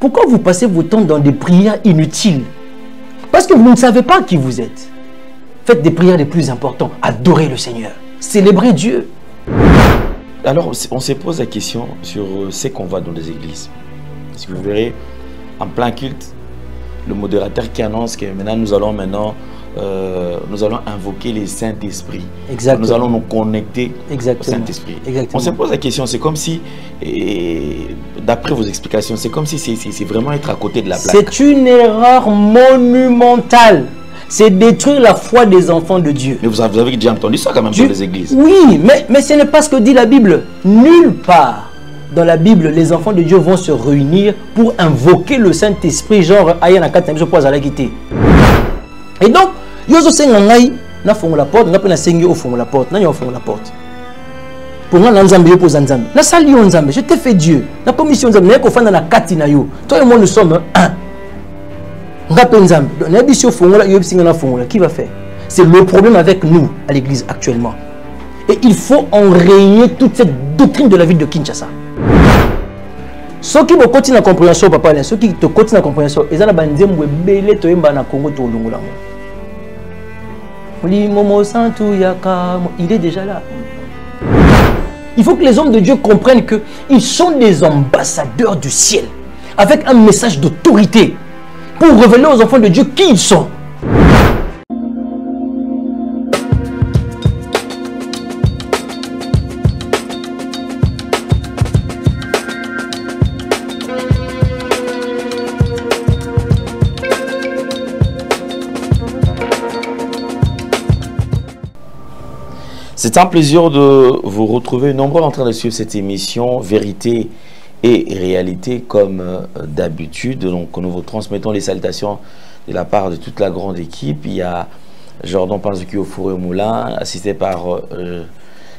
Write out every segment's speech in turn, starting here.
Pourquoi vous passez votre temps dans des prières inutiles? Parce que vous ne savez pas qui vous êtes. Faites des prières les plus importantes. Adorez le Seigneur. Célébrez Dieu. Alors, on se pose la question sur ce qu'on va dans les églises. Parce que vous verrez, en plein culte, le modérateur qui annonce que maintenant nous allons invoquer le Saint-Esprit. Nous allons nous connecter au Saint-Esprit. On se pose la question, c'est comme si, d'après vos explications, c'est comme si c'est vraiment être à côté de la plaque. C'est une erreur monumentale. C'est détruire la foi des enfants de Dieu. Mais vous avez déjà entendu ça quand même dans les églises. Oui, mais ce n'est pas ce que dit la Bible. Nulle part dans la Bible, les enfants de Dieu vont se réunir pour invoquer le Saint-Esprit, genre Ayana Katamso pour Zalakité. Et donc, Yozo Sengangai, na fongo la porte, na pena sengi au fongo la porte, na yo fongo la porte. Pour moi, Nzambe yo pour Nzambe. Na sali yo Nzambe, je t'ai fait Dieu. Na commission Nzambe, na ko fanda na kati na yo. Toi et moi nous sommes un. Qui va faire? C'est le problème avec nous à l'église actuellement. Et il faut enrayer toute cette doctrine de la ville de Kinshasa. Ceux qui me continuent la compréhension, papa, ceux qui te continuent la compréhension, ils ont il est déjà là. Il faut que les hommes de Dieu comprennent qu'ils sont des ambassadeurs du ciel, avec un message d'autorité, pour révéler aux enfants de Dieu qui ils sont. C'est un plaisir de vous retrouver nombreux en train de suivre cette émission Vérité et Réalité comme d'habitude. Donc nous vous transmettons les salutations de la part de toute la grande équipe. Il y a Jordan Panzuki au Four et Moulin, assisté par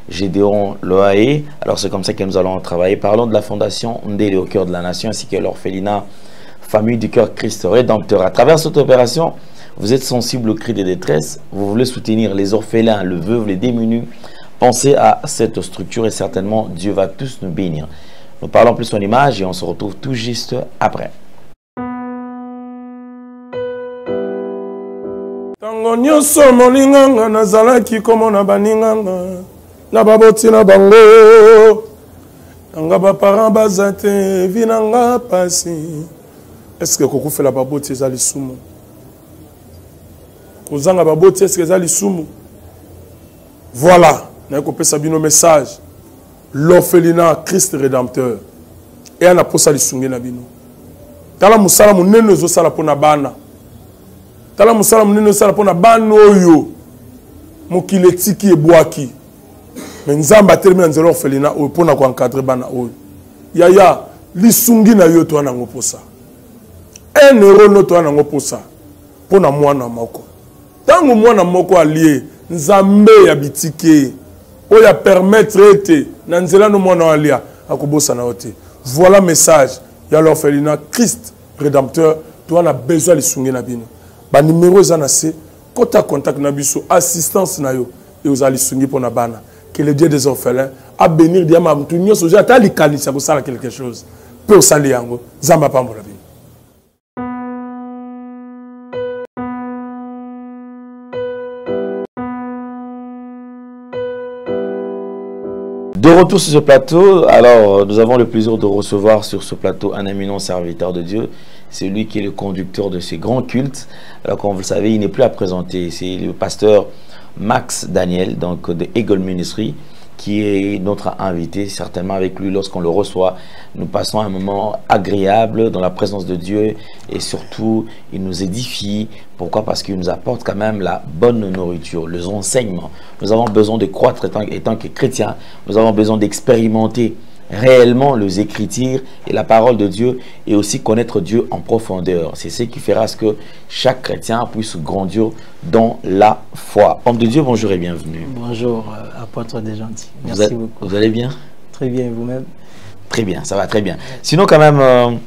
Gédéon Loaé. Alors c'est comme ça que nous allons travailler. Parlons de la fondation Ndélé au cœur de la nation ainsi que l'orphelinat Famille du Cœur Christ Rédempteur. À travers cette opération, vous êtes sensible aux cris de détresse, vous voulez soutenir les orphelins, les veuves, les démunis. Pensez à cette structure et certainement Dieu va tous nous bénir. Nous parlons plus en image et on se retrouve tout juste après. Tango nyonso molinganga nazalaki komona baninganga na baboti na bango nanga ba parents bazate vinanga pasi. Est-ce que koko fait la baboti ezali sumu? Kozanga baboti est-ce que ezali sumu? Voilà, na ko pesa bino message. L'orphelinat Christ Rédempteur. Et on a posé les sungé na bino. Tala musala munene zo sala pona bana. Tala musala munene sala pona bana oyo. Mokile tiki e boaki. Mais nzamba termine nzelo orphelinat o pona ko encadrer bana oyo. Yaya li sungi na yo to na ngoposa. 1 euro no to na ngoposa. Pona mwana moko. Tango mwana moko allié nzambe ya bitike. Oya permettre ete nanzela no mwana alia akobosa na ote. Voilà message ya l'orphelinat Christ Rédempteur. Tu as besoin de sungi na bino. Ba numéro za na se kota contact na biso assistance na yo et aux ali sungi pour na bana. Que le Dieu des orphelins a bénir diama mtu nyoso ja ta likanisa ko sala quelque chose. Peu sali yango zamba pambola bino. De retour sur ce plateau, alors nous avons le plaisir de recevoir sur ce plateau un éminent serviteur de Dieu. C'est lui qui est le conducteur de ces grands cultes. Alors comme vous le savez, il n'est plus à présenter. C'est le pasteur Max Daniel, donc de Eagle Ministry, qui est notre invité. Certainement avec lui, lorsqu'on le reçoit, nous passons un moment agréable dans la présence de Dieu et surtout, il nous édifie. Pourquoi? Parce qu'il nous apporte quand même la bonne nourriture, les enseignements. Nous avons besoin de croître étant que chrétiens. Nous avons besoin d'expérimenter réellement les Écritures et la parole de Dieu et aussi connaître Dieu en profondeur. C'est ce qui fera ce que chaque chrétien puisse grandir dans la foi. Homme de Dieu, bonjour et bienvenue. Bonjour, apôtre des gentils. Merci beaucoup. Vous allez bien? Très bien, vous-même? Très bien, ça va très bien. Sinon, quand même,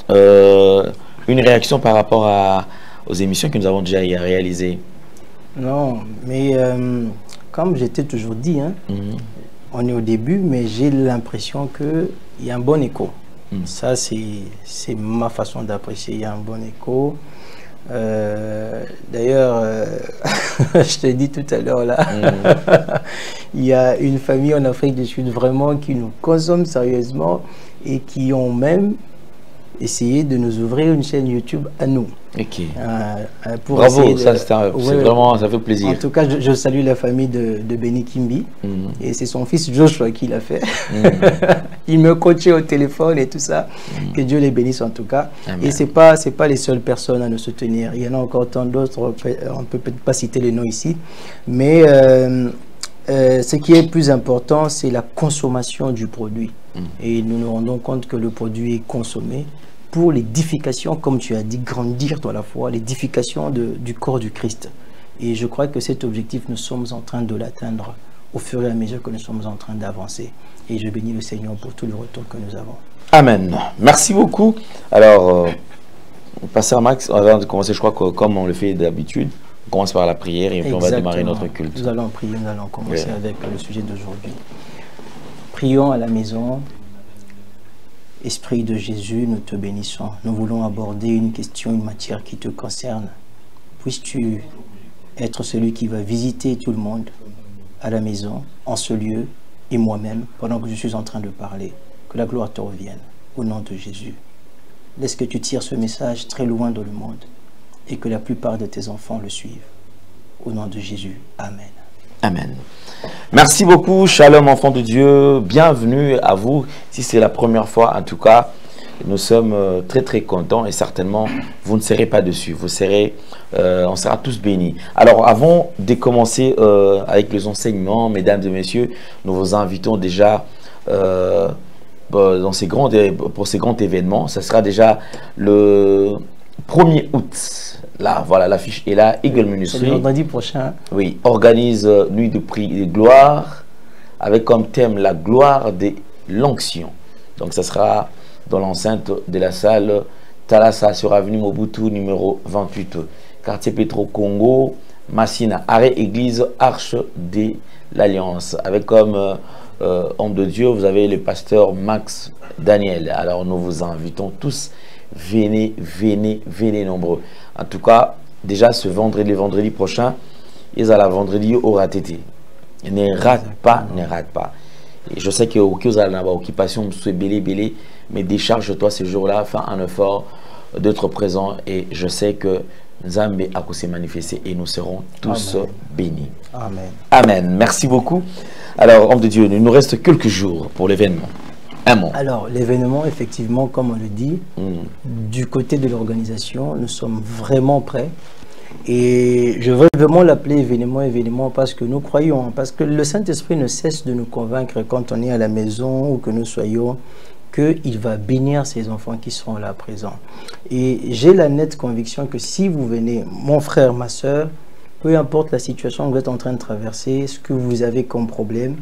une réaction par rapport aux émissions que nous avons déjà réalisées? Non, mais comme j'ai toujours dit, hein, on est au début, mais j'ai l'impression qu'il y a un bon écho. Ça, c'est ma façon d'apprécier. Il y a un bon écho. D'ailleurs, je te dis tout à l'heure là, il y a une famille en Afrique du Sud vraiment qui nous consomme sérieusement et qui ont même essayé de nous ouvrir une chaîne YouTube à nous. Ok. Pour bravo, ça c'est vraiment, ça fait plaisir. En tout cas, je salue la famille de Benny Kimbi et c'est son fils Joshua qui l'a fait. Il me coachait au téléphone et tout ça. Que Dieu les bénisse en tout cas. Amen. Et c'est pas les seules personnes à nous soutenir. Il y en a encore tant d'autres. On peut peut-être pas citer les noms ici, mais ce qui est plus important, c'est la consommation du produit. Et nous nous rendons compte que le produit est consommé pour l'édification, comme tu as dit, grandir dans la foi, l'édification du corps du Christ. Et je crois que cet objectif, nous sommes en train de l'atteindre au fur et à mesure que nous sommes en train d'avancer. Et je bénis le Seigneur pour tout le retour que nous avons. Amen. Merci beaucoup. Alors, Pasteur Max, avant de commencer, je crois que comme on le fait d'habitude, on commence par la prière et puis on va démarrer notre culte. Nous allons prier, nous allons commencer avec le sujet d'aujourd'hui. Prions à la maison. Esprit de Jésus, nous te bénissons. Nous voulons aborder une question, une matière qui te concerne. Puisses-tu être celui qui va visiter tout le monde à la maison, en ce lieu, et moi-même, pendant que je suis en train de parler. Que la gloire te revienne, au nom de Jésus. Laisse que tu tires ce message très loin dans le monde et que la plupart de tes enfants le suivent. Au nom de Jésus. Amen. Amen. Merci beaucoup, Shalom, enfants de Dieu. Bienvenue à vous. Si c'est la première fois, en tout cas, nous sommes très très contents et certainement, vous ne serez pas dessus. Vous serez, on sera tous bénis. Alors, avant de commencer avec les enseignements, mesdames et messieurs, nous vous invitons déjà pour ces grands événements. Ce sera déjà le 1er août. Là, voilà, l'affiche est là. Eagle Ministry. C'est le vendredi prochain. Oui, organise nuit de prix et de gloire avec comme thème la gloire de l'onction. Donc, ça sera dans l'enceinte de la salle Thalassa sur avenue Mobutu numéro 28, quartier Petro Congo, Massina, arrêt église Arche de l'Alliance. Avec comme homme de Dieu, vous avez le pasteur Max Daniel. Alors, nous vous invitons tous. Venez, venez, venez nombreux. En tout cas, déjà ce vendredi, le vendredi prochain, ils à la vendredi au RATT. Ne rate pas, ne rate pas. Et je sais que vous avez une occupation, belé, mais décharge-toi ce jour-là, fais un effort d'être présent et je sais que Nzambe a s'est manifesté et nous serons tous bénis. Amen. Amen. Merci beaucoup. Alors, homme de Dieu, il nous reste quelques jours pour l'événement. Alors, l'événement, effectivement, comme on le dit, du côté de l'organisation, nous sommes vraiment prêts. Et je veux vraiment l'appeler événement, parce que nous croyons, parce que le Saint-Esprit ne cesse de nous convaincre quand on est à la maison ou que nous soyons, qu'il va bénir ses enfants qui seront là présents. Et j'ai la nette conviction que si vous venez, mon frère, ma soeur, peu importe la situation que vous êtes en train de traverser, ce que vous avez comme problème,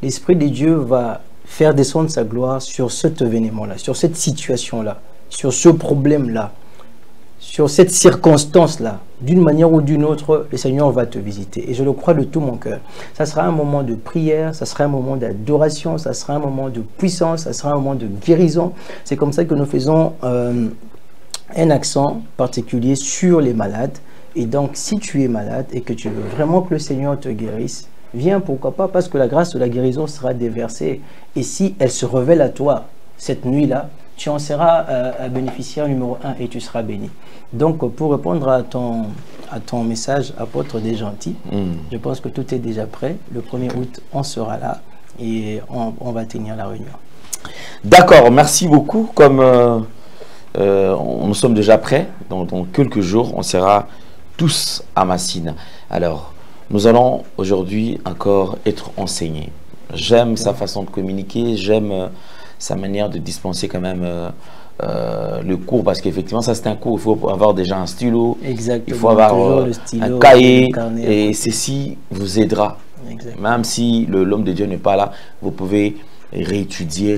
l'Esprit de Dieu va faire descendre sa gloire sur cet événement-là, sur cette situation-là, sur ce problème-là, sur cette circonstance-là. D'une manière ou d'une autre, le Seigneur va te visiter. Et je le crois de tout mon cœur. Ça sera un moment de prière, ça sera un moment d'adoration, ça sera un moment de puissance, ça sera un moment de guérison. C'est comme ça que nous faisons un accent particulier sur les malades. Et donc, si tu es malade et que tu veux vraiment que le Seigneur te guérisse, viens, pourquoi pas, parce que la grâce de la guérison sera déversée. Et si elle se révèle à toi cette nuit-là, tu en seras bénéficiaire numéro 1 et tu seras béni. Donc, pour répondre à ton message, apôtre des gentils, je pense que tout est déjà prêt. Le 1er août, on sera là et on va tenir la réunion. D'accord, merci beaucoup. Comme nous sommes déjà prêts, dans quelques jours, on sera tous à Massina. Alors, nous allons aujourd'hui encore être enseignés. J'aime sa façon de communiquer, j'aime sa manière de dispenser quand même le cours, parce qu'effectivement, ça c'est un cours, il faut avoir déjà un stylo, exactement, il faut avoir un cahier, et ceci vous aidera. Exactement. Même si l'homme de Dieu n'est pas là, vous pouvez réétudier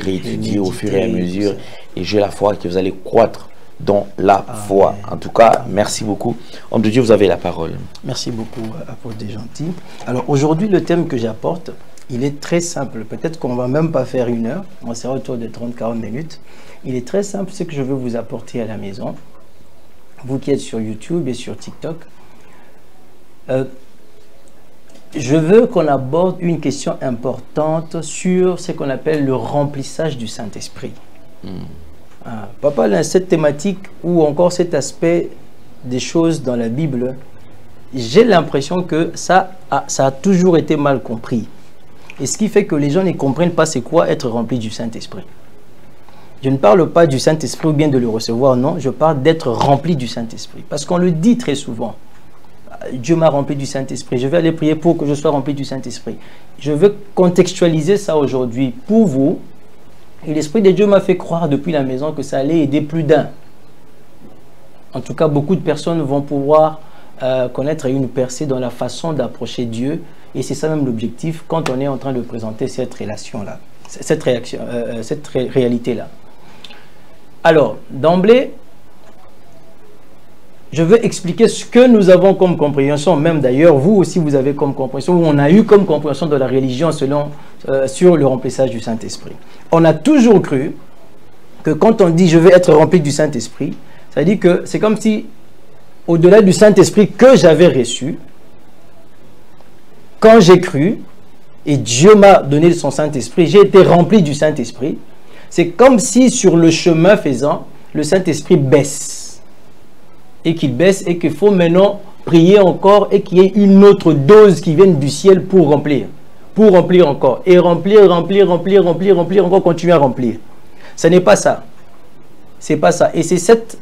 au fur et à mesure, et j'ai la foi que vous allez croître dans la foi. En tout cas, merci beaucoup. Homme de Dieu, vous avez la parole. Merci beaucoup, apôtre des gentils. Alors aujourd'hui, le thème que j'apporte, Il est très simple. Peut-être qu'on ne va même pas faire 1 heure. On sera autour de 30-40 minutes. Il est très simple ce que je veux vous apporter à la maison. Vous qui êtes sur YouTube et sur TikTok. Je veux qu'on aborde une question importante sur ce qu'on appelle le remplissage du Saint-Esprit. Papa, là, cette thématique ou encore cet aspect des choses dans la Bible, j'ai l'impression que ça a toujours été mal compris. Et ce qui fait que les gens ne comprennent pas c'est quoi être rempli du Saint-Esprit. Je ne parle pas du Saint-Esprit ou bien de le recevoir, non. Je parle d'être rempli du Saint-Esprit. Parce qu'on le dit très souvent. Dieu m'a rempli du Saint-Esprit. Je vais aller prier pour que je sois rempli du Saint-Esprit. Je veux contextualiser ça aujourd'hui pour vous. Et l'Esprit de Dieu m'a fait croire depuis la maison que ça allait aider plus d'un. En tout cas, beaucoup de personnes vont pouvoir connaître une percée dans la façon d'approcher Dieu. Et c'est ça même l'objectif quand on est en train de présenter cette relation-là, cette réalité-là. Alors, d'emblée, je veux expliquer ce que nous avons comme compréhension, même d'ailleurs, vous aussi vous avez comme compréhension, ou on a eu comme compréhension de la religion sur le remplissage du Saint-Esprit. On a toujours cru que quand on dit « je veux être rempli du Saint-Esprit », ça dit que c'est comme si, au-delà du Saint-Esprit que j'avais reçu, quand j'ai cru, et Dieu m'a donné son Saint-Esprit, j'ai été rempli du Saint-Esprit, c'est comme si sur le chemin faisant, le Saint-Esprit baisse. Et qu'il baisse et qu'il faut maintenant prier encore et qu'il y ait une autre dose qui vienne du ciel pour remplir encore. Et remplir, encore continuer à remplir. Ce n'est pas ça. C'est pas ça. Et c'est cette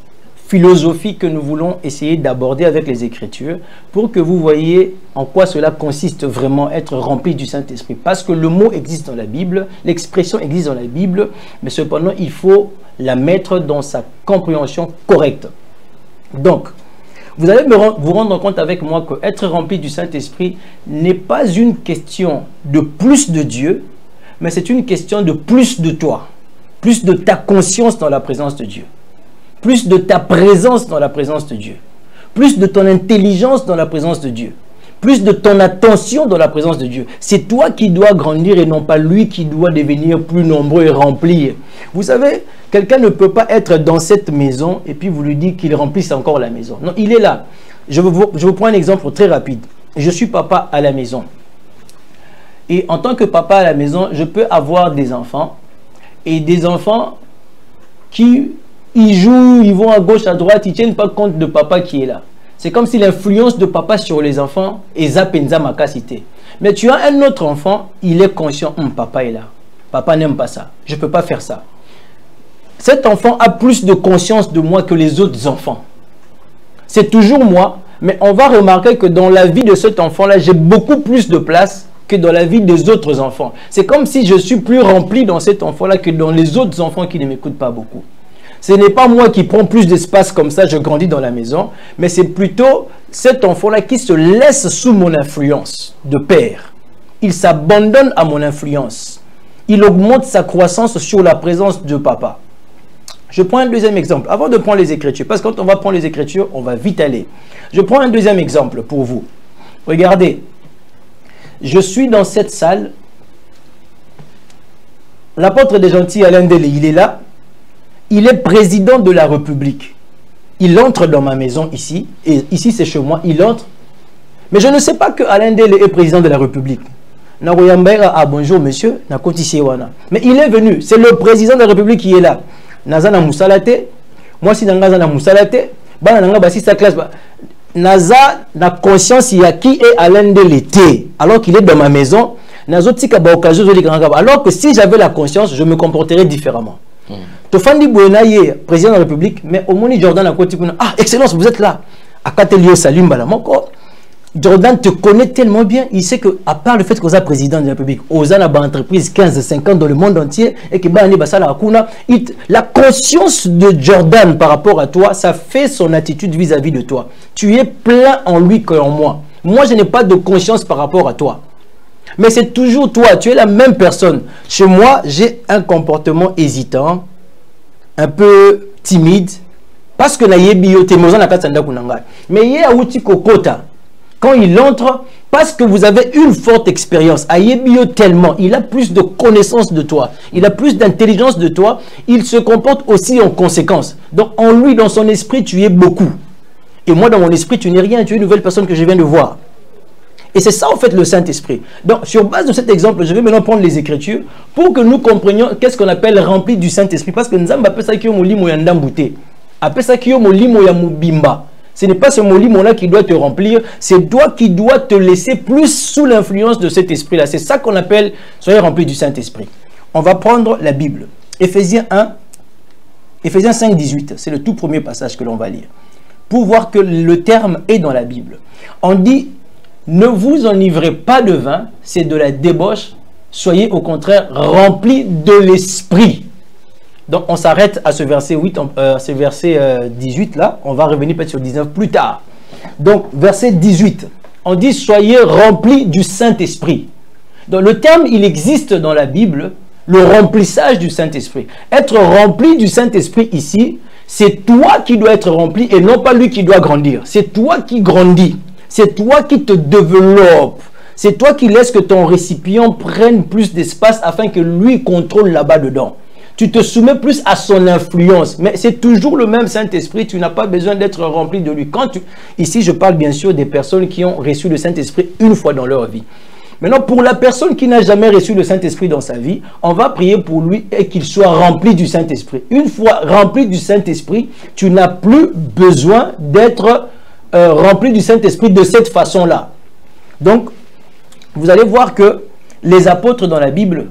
philosophie que nous voulons essayer d'aborder avec les Écritures pour que vous voyez en quoi cela consiste vraiment être rempli du Saint-Esprit. Parce que le mot existe dans la Bible, l'expression existe dans la Bible, mais cependant il faut la mettre dans sa compréhension correcte. Donc, vous allez vous rendre compte avec moi que être rempli du Saint-Esprit n'est pas une question de plus de Dieu, mais c'est une question de plus de toi, plus de ta conscience dans la présence de Dieu, plus de ta présence dans la présence de Dieu, plus de ton intelligence dans la présence de Dieu, plus de ton attention dans la présence de Dieu. C'est toi qui dois grandir et non pas lui qui doit devenir plus nombreux et remplir. Vous savez, quelqu'un ne peut pas être dans cette maison et puis vous lui dites qu'il remplisse encore la maison. Non, il est là. Je vous prends un exemple très rapide. Je suis papa à la maison. Et en tant que papa à la maison, je peux avoir des enfants. Et des enfants qui ils jouent, ils vont à gauche, à droite, ils ne tiennent pas compte de papa qui est là. C'est comme si l'influence de papa sur les enfants est zapenza makasité. Mais tu as un autre enfant, il est conscient, papa est là. Papa n'aime pas ça. Je ne peux pas faire ça. Cet enfant a plus de conscience de moi que les autres enfants. C'est toujours moi, mais on va remarquer que dans la vie de cet enfant-là, j'ai beaucoup plus de place que dans la vie des autres enfants. C'est comme si je suis plus rempli dans cet enfant-là que dans les autres enfants qui ne m'écoutent pas beaucoup. Ce n'est pas moi qui prends plus d'espace comme ça, je grandis dans la maison, mais c'est plutôt cet enfant-là qui se laisse sous mon influence de père. Il s'abandonne à mon influence. Il augmente sa croissance sur la présence de papa. Je prends un deuxième exemple, avant de prendre les Écritures, parce que quand on va prendre les Écritures, on va vite aller. Je prends un deuxième exemple pour vous. Regardez, je suis dans cette salle. L'apôtre des gentils Alain Délé, il est là. Il est président de la République. Il entre dans ma maison ici, et ici c'est chez moi, il entre. Mais je ne sais pas que Alain Délé est président de la République. Ah bonjour monsieur, mais il est venu, c'est le président de la République qui est là. Nazana Moussalate, moi si Nazana Moussalate, sa classe, Naza na conscience il y a qui est Alain Délé, alors qu'il est dans ma maison, alors que si j'avais la conscience, je me comporterais différemment. Tofandi Bouenaye, président de la République, mais au Moni Jordan à côté, ah, excellence, vous êtes là. À Katelio Salim Balamoko, Jordan te connaît tellement bien, il sait que, à part le fait que vous êtes président de la République, vous avez une entreprise 15-50 dans le monde entier, et que la conscience de Jordan par rapport à toi, ça fait son attitude vis-à-vis de toi. Tu es plein en lui qu'en moi. Moi, je n'ai pas de conscience par rapport à toi. Mais c'est toujours toi, tu es la même personne. Chez moi, j'ai un comportement hésitant, un peu timide, parce que na yebi yo te mozana katanda kunanga. Mais ye a uti kokota. quand il entre, parce que vous avez une forte expérience, Ayebio tellement, il a plus de connaissances de toi, il a plus d'intelligence de toi, il se comporte aussi en conséquence. Donc en lui, dans son esprit, tu es beaucoup. Et moi, dans mon esprit, tu n'es rien, tu es une nouvelle personne que je viens de voir. Et c'est ça, en fait, le Saint-Esprit. Donc, sur base de cet exemple, je vais maintenant prendre les Écritures pour que nous comprenions qu'est-ce qu'on appelle rempli du Saint-Esprit. Parce que nous avons appelé ça qui est molimo yandambouté. Appelé ça qui est molimo yamubimba. Ce n'est pas ce molimo-là qui doit te remplir, c'est toi qui dois te laisser plus sous l'influence de cet esprit-là. C'est ça qu'on appelle soyez rempli du Saint-Esprit. On va prendre la Bible. Éphésiens 1, Éphésiens 5, 18. C'est le tout premier passage que l'on va lire. Pour voir que le terme est dans la Bible. On dit, ne vous enivrez pas de vin, c'est de la débauche, soyez au contraire remplis de l'esprit. Donc on s'arrête à ce verset 8, ce verset 18 là, on va revenir peut-être sur 19 plus tard. Donc verset 18, on dit soyez remplis du Saint-Esprit. Donc le terme il existe dans la Bible, le remplissage du Saint-Esprit. Être rempli du Saint-Esprit ici, c'est toi qui dois être rempli et non pas lui qui doit grandir. C'est toi qui grandis. C'est toi qui te développes. C'est toi qui laisses que ton récipient prenne plus d'espace afin que lui contrôle là-bas dedans. Tu te soumets plus à son influence. Mais c'est toujours le même Saint-Esprit. Tu n'as pas besoin d'être rempli de lui. Ici, je parle bien sûr des personnes qui ont reçu le Saint-Esprit une fois dans leur vie. Maintenant, pour la personne qui n'a jamais reçu le Saint-Esprit dans sa vie, on va prier pour lui et qu'il soit rempli du Saint-Esprit. Une fois rempli du Saint-Esprit, tu n'as plus besoin d'être rempli du Saint-Esprit de cette façon-là. Donc, vous allez voir que les apôtres dans la Bible,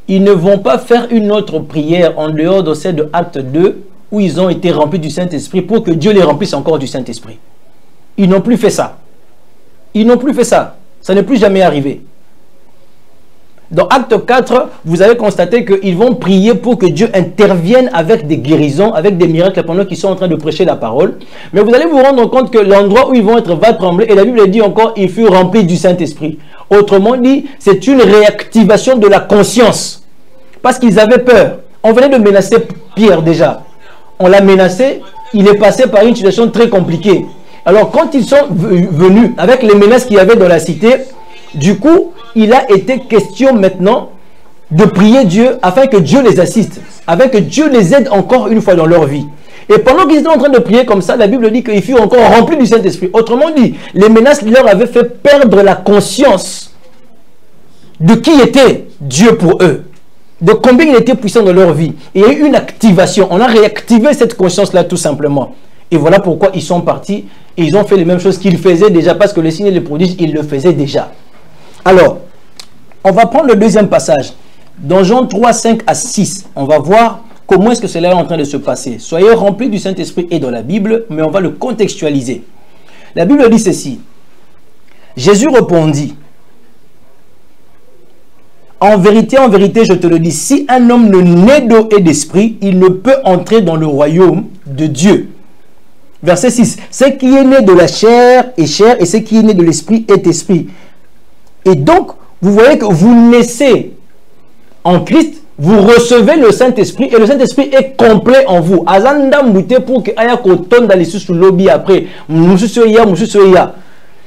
ils ne vont pas faire une autre prière en dehors de celle de Acte 2 où ils ont été remplis du Saint-Esprit pour que Dieu les remplisse encore du Saint-Esprit. Ils n'ont plus fait ça. Ils n'ont plus fait ça. Ça n'est plus jamais arrivé. Dans Acte 4, vous allez constater qu'ils vont prier pour que Dieu intervienne avec des guérisons, avec des miracles pendant qu'ils sont en train de prêcher la parole. Mais vous allez vous rendre compte que l'endroit où ils vont être va trembler, et la Bible dit encore, il fut rempli du Saint-Esprit. Autrement dit, c'est une réactivation de la conscience. Parce qu'ils avaient peur. On venait de menacer Pierre déjà. On l'a menacé, il est passé par une situation très compliquée. Alors quand ils sont venus avec les menaces qu'il y avait dans la cité, du coup, il a été question maintenant de prier Dieu afin que Dieu les assiste, afin que Dieu les aide encore une fois dans leur vie. Et pendant qu'ils étaient en train de prier comme ça, la Bible dit qu'ils furent encore remplis du Saint-Esprit. Autrement dit, les menaces leur avaient fait perdre la conscience de qui était Dieu pour eux, de combien il était puissant dans leur vie. Et il y a eu une activation. On a réactivé cette conscience-là tout simplement. Et voilà pourquoi ils sont partis et ils ont fait les mêmes choses qu'ils faisaient déjà, parce que les signes et les prodiges, ils le faisaient déjà. Alors, on va prendre le deuxième passage. Dans Jean 3, 5 à 6, on va voir comment est-ce que cela est en train de se passer. Soyez remplis du Saint-Esprit et dans la Bible, mais on va le contextualiser. La Bible dit ceci. Jésus répondit, en vérité, je te le dis, si un homme ne naît d'eau et d'esprit, il ne peut entrer dans le royaume de Dieu. Verset 6. Ce qui est né de la chair est chair, et ce qui est né de l'esprit est esprit. Et donc, vous voyez que vous naissez en Christ, vous recevez le Saint-Esprit, et le Saint-Esprit est complet en vous. Azanda mouté pour que aya koton dans les sous lobby après.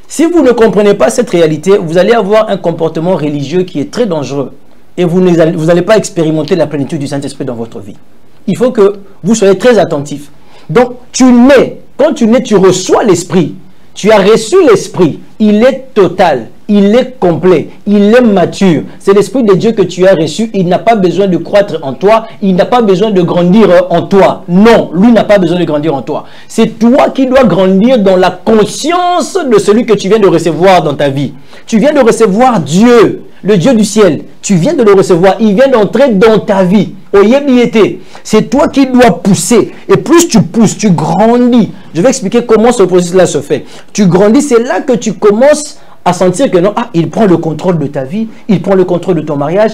Si vous ne comprenez pas cette réalité, vous allez avoir un comportement religieux qui est très dangereux. Et vous n'allez pas expérimenter la plénitude du Saint-Esprit dans votre vie. Il faut que vous soyez très attentifs. Donc, tu nais. Quand tu nais, tu reçois l'Esprit. Tu as reçu l'Esprit. Il est total. Il est complet. Il est mature. C'est l'Esprit de Dieu que tu as reçu. Il n'a pas besoin de croître en toi. Il n'a pas besoin de grandir en toi. Non, lui n'a pas besoin de grandir en toi. C'est toi qui dois grandir dans la conscience de celui que tu viens de recevoir dans ta vie. Tu viens de recevoir Dieu, le Dieu du ciel. Tu viens de le recevoir. Il vient d'entrer dans ta vie. C'est toi qui dois pousser. Et plus tu pousses, tu grandis. Je vais expliquer comment ce processus-là se fait. Tu grandis, c'est là que tu commences à sentir que non, il prend le contrôle de ta vie, il prend le contrôle de ton mariage,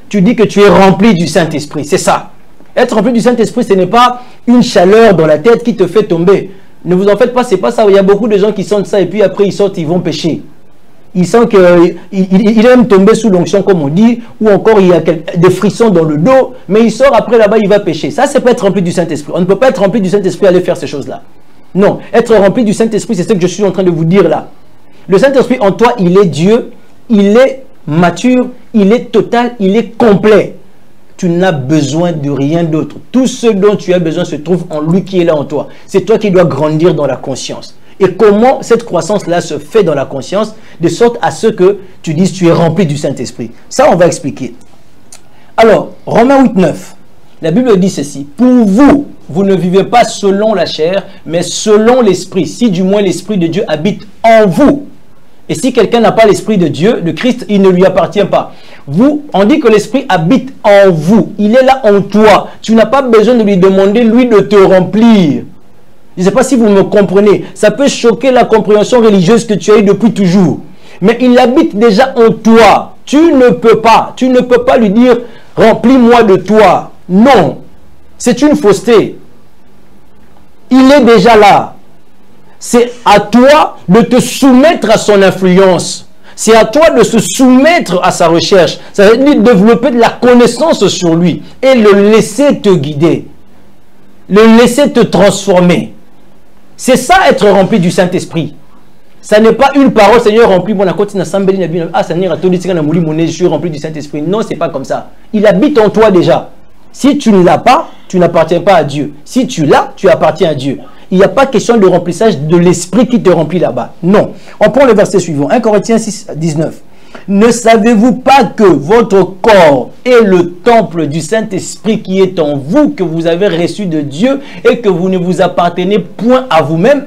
tu dis que tu es rempli du Saint-Esprit. C'est ça. Être rempli du Saint-Esprit, ce n'est pas une chaleur dans la tête qui te fait tomber. Ne vous en faites pas, c'est pas ça. Il y a beaucoup de gens qui sentent ça et puis après ils sortent, ils vont pécher. Ils sentent qu'il aime tomber sous l'onction comme on dit, ou encore il y a des frissons dans le dos, mais il sort après là-bas, il va pécher. Ça, c'est pas être rempli du Saint-Esprit. On ne peut pas être rempli du Saint-Esprit et aller faire ces choses-là. Non, être rempli du Saint-Esprit, c'est ce que je suis en train de vous dire là. Le Saint-Esprit en toi, il est Dieu, il est mature, il est total, il est complet. Tu n'as besoin de rien d'autre. Tout ce dont tu as besoin se trouve en lui qui est là en toi. C'est toi qui dois grandir dans la conscience. Et comment cette croissance-là se fait dans la conscience, de sorte à ce que tu dises tu es rempli du Saint-Esprit. Ça, on va expliquer. Alors, Romains 8,9, la Bible dit ceci. Pour vous, vous ne vivez pas selon la chair, mais selon l'Esprit. Si du moins l'Esprit de Dieu habite en vous. Et si quelqu'un n'a pas l'Esprit de Dieu, de Christ, il ne lui appartient pas. Vous, on dit que l'Esprit habite en vous. Il est là en toi. Tu n'as pas besoin de lui demander, lui, de te remplir. Je ne sais pas si vous me comprenez. Ça peut choquer la compréhension religieuse que tu as eue depuis toujours. Mais il habite déjà en toi. Tu ne peux pas lui dire, remplis-moi de toi. Non. C'est une fausseté. Il est déjà là. C'est à toi de te soumettre à son influence. C'est à toi de se soumettre à sa recherche. Ça veut dire développer de la connaissance sur lui et le laisser te guider. Le laisser te transformer. C'est ça être rempli du Saint-Esprit. Ça n'est pas une parole, Seigneur, rempli mon côté Seigneur, je suis rempli du Saint-Esprit. Non, c'est pas comme ça. Il habite en toi déjà. Si tu ne l'as pas, tu n'appartiens pas à Dieu. Si tu l'as, tu appartiens à Dieu. Il n'y a pas question de remplissage de l'esprit qui te remplit là-bas. Non. On prend le verset suivant. 1 Corinthiens 6, 19. Ne savez-vous pas que votre corps est le temple du Saint-Esprit qui est en vous, que vous avez reçu de Dieu et que vous ne vous appartenez point à vous-même?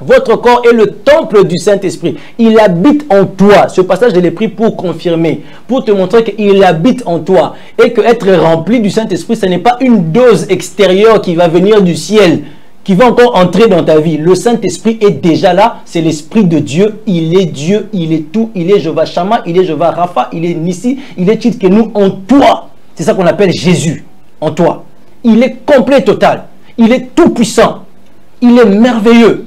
Votre corps est le temple du Saint-Esprit. Il habite en toi. Ce passage, je l'ai pris pour confirmer, pour te montrer qu'il habite en toi. Et que être rempli du Saint-Esprit, ce n'est pas une dose extérieure qui va venir du ciel, qui va encore entrer dans ta vie. Le Saint-Esprit est déjà là. C'est l'Esprit de Dieu. Il est tout. Il est Jéhovah Shammah, il est Jéhovah Rapha, il est Nissi, il est Tzidkenu en toi. C'est ça qu'on appelle Jésus en toi. Il est complet, total. Il est tout puissant. Il est merveilleux.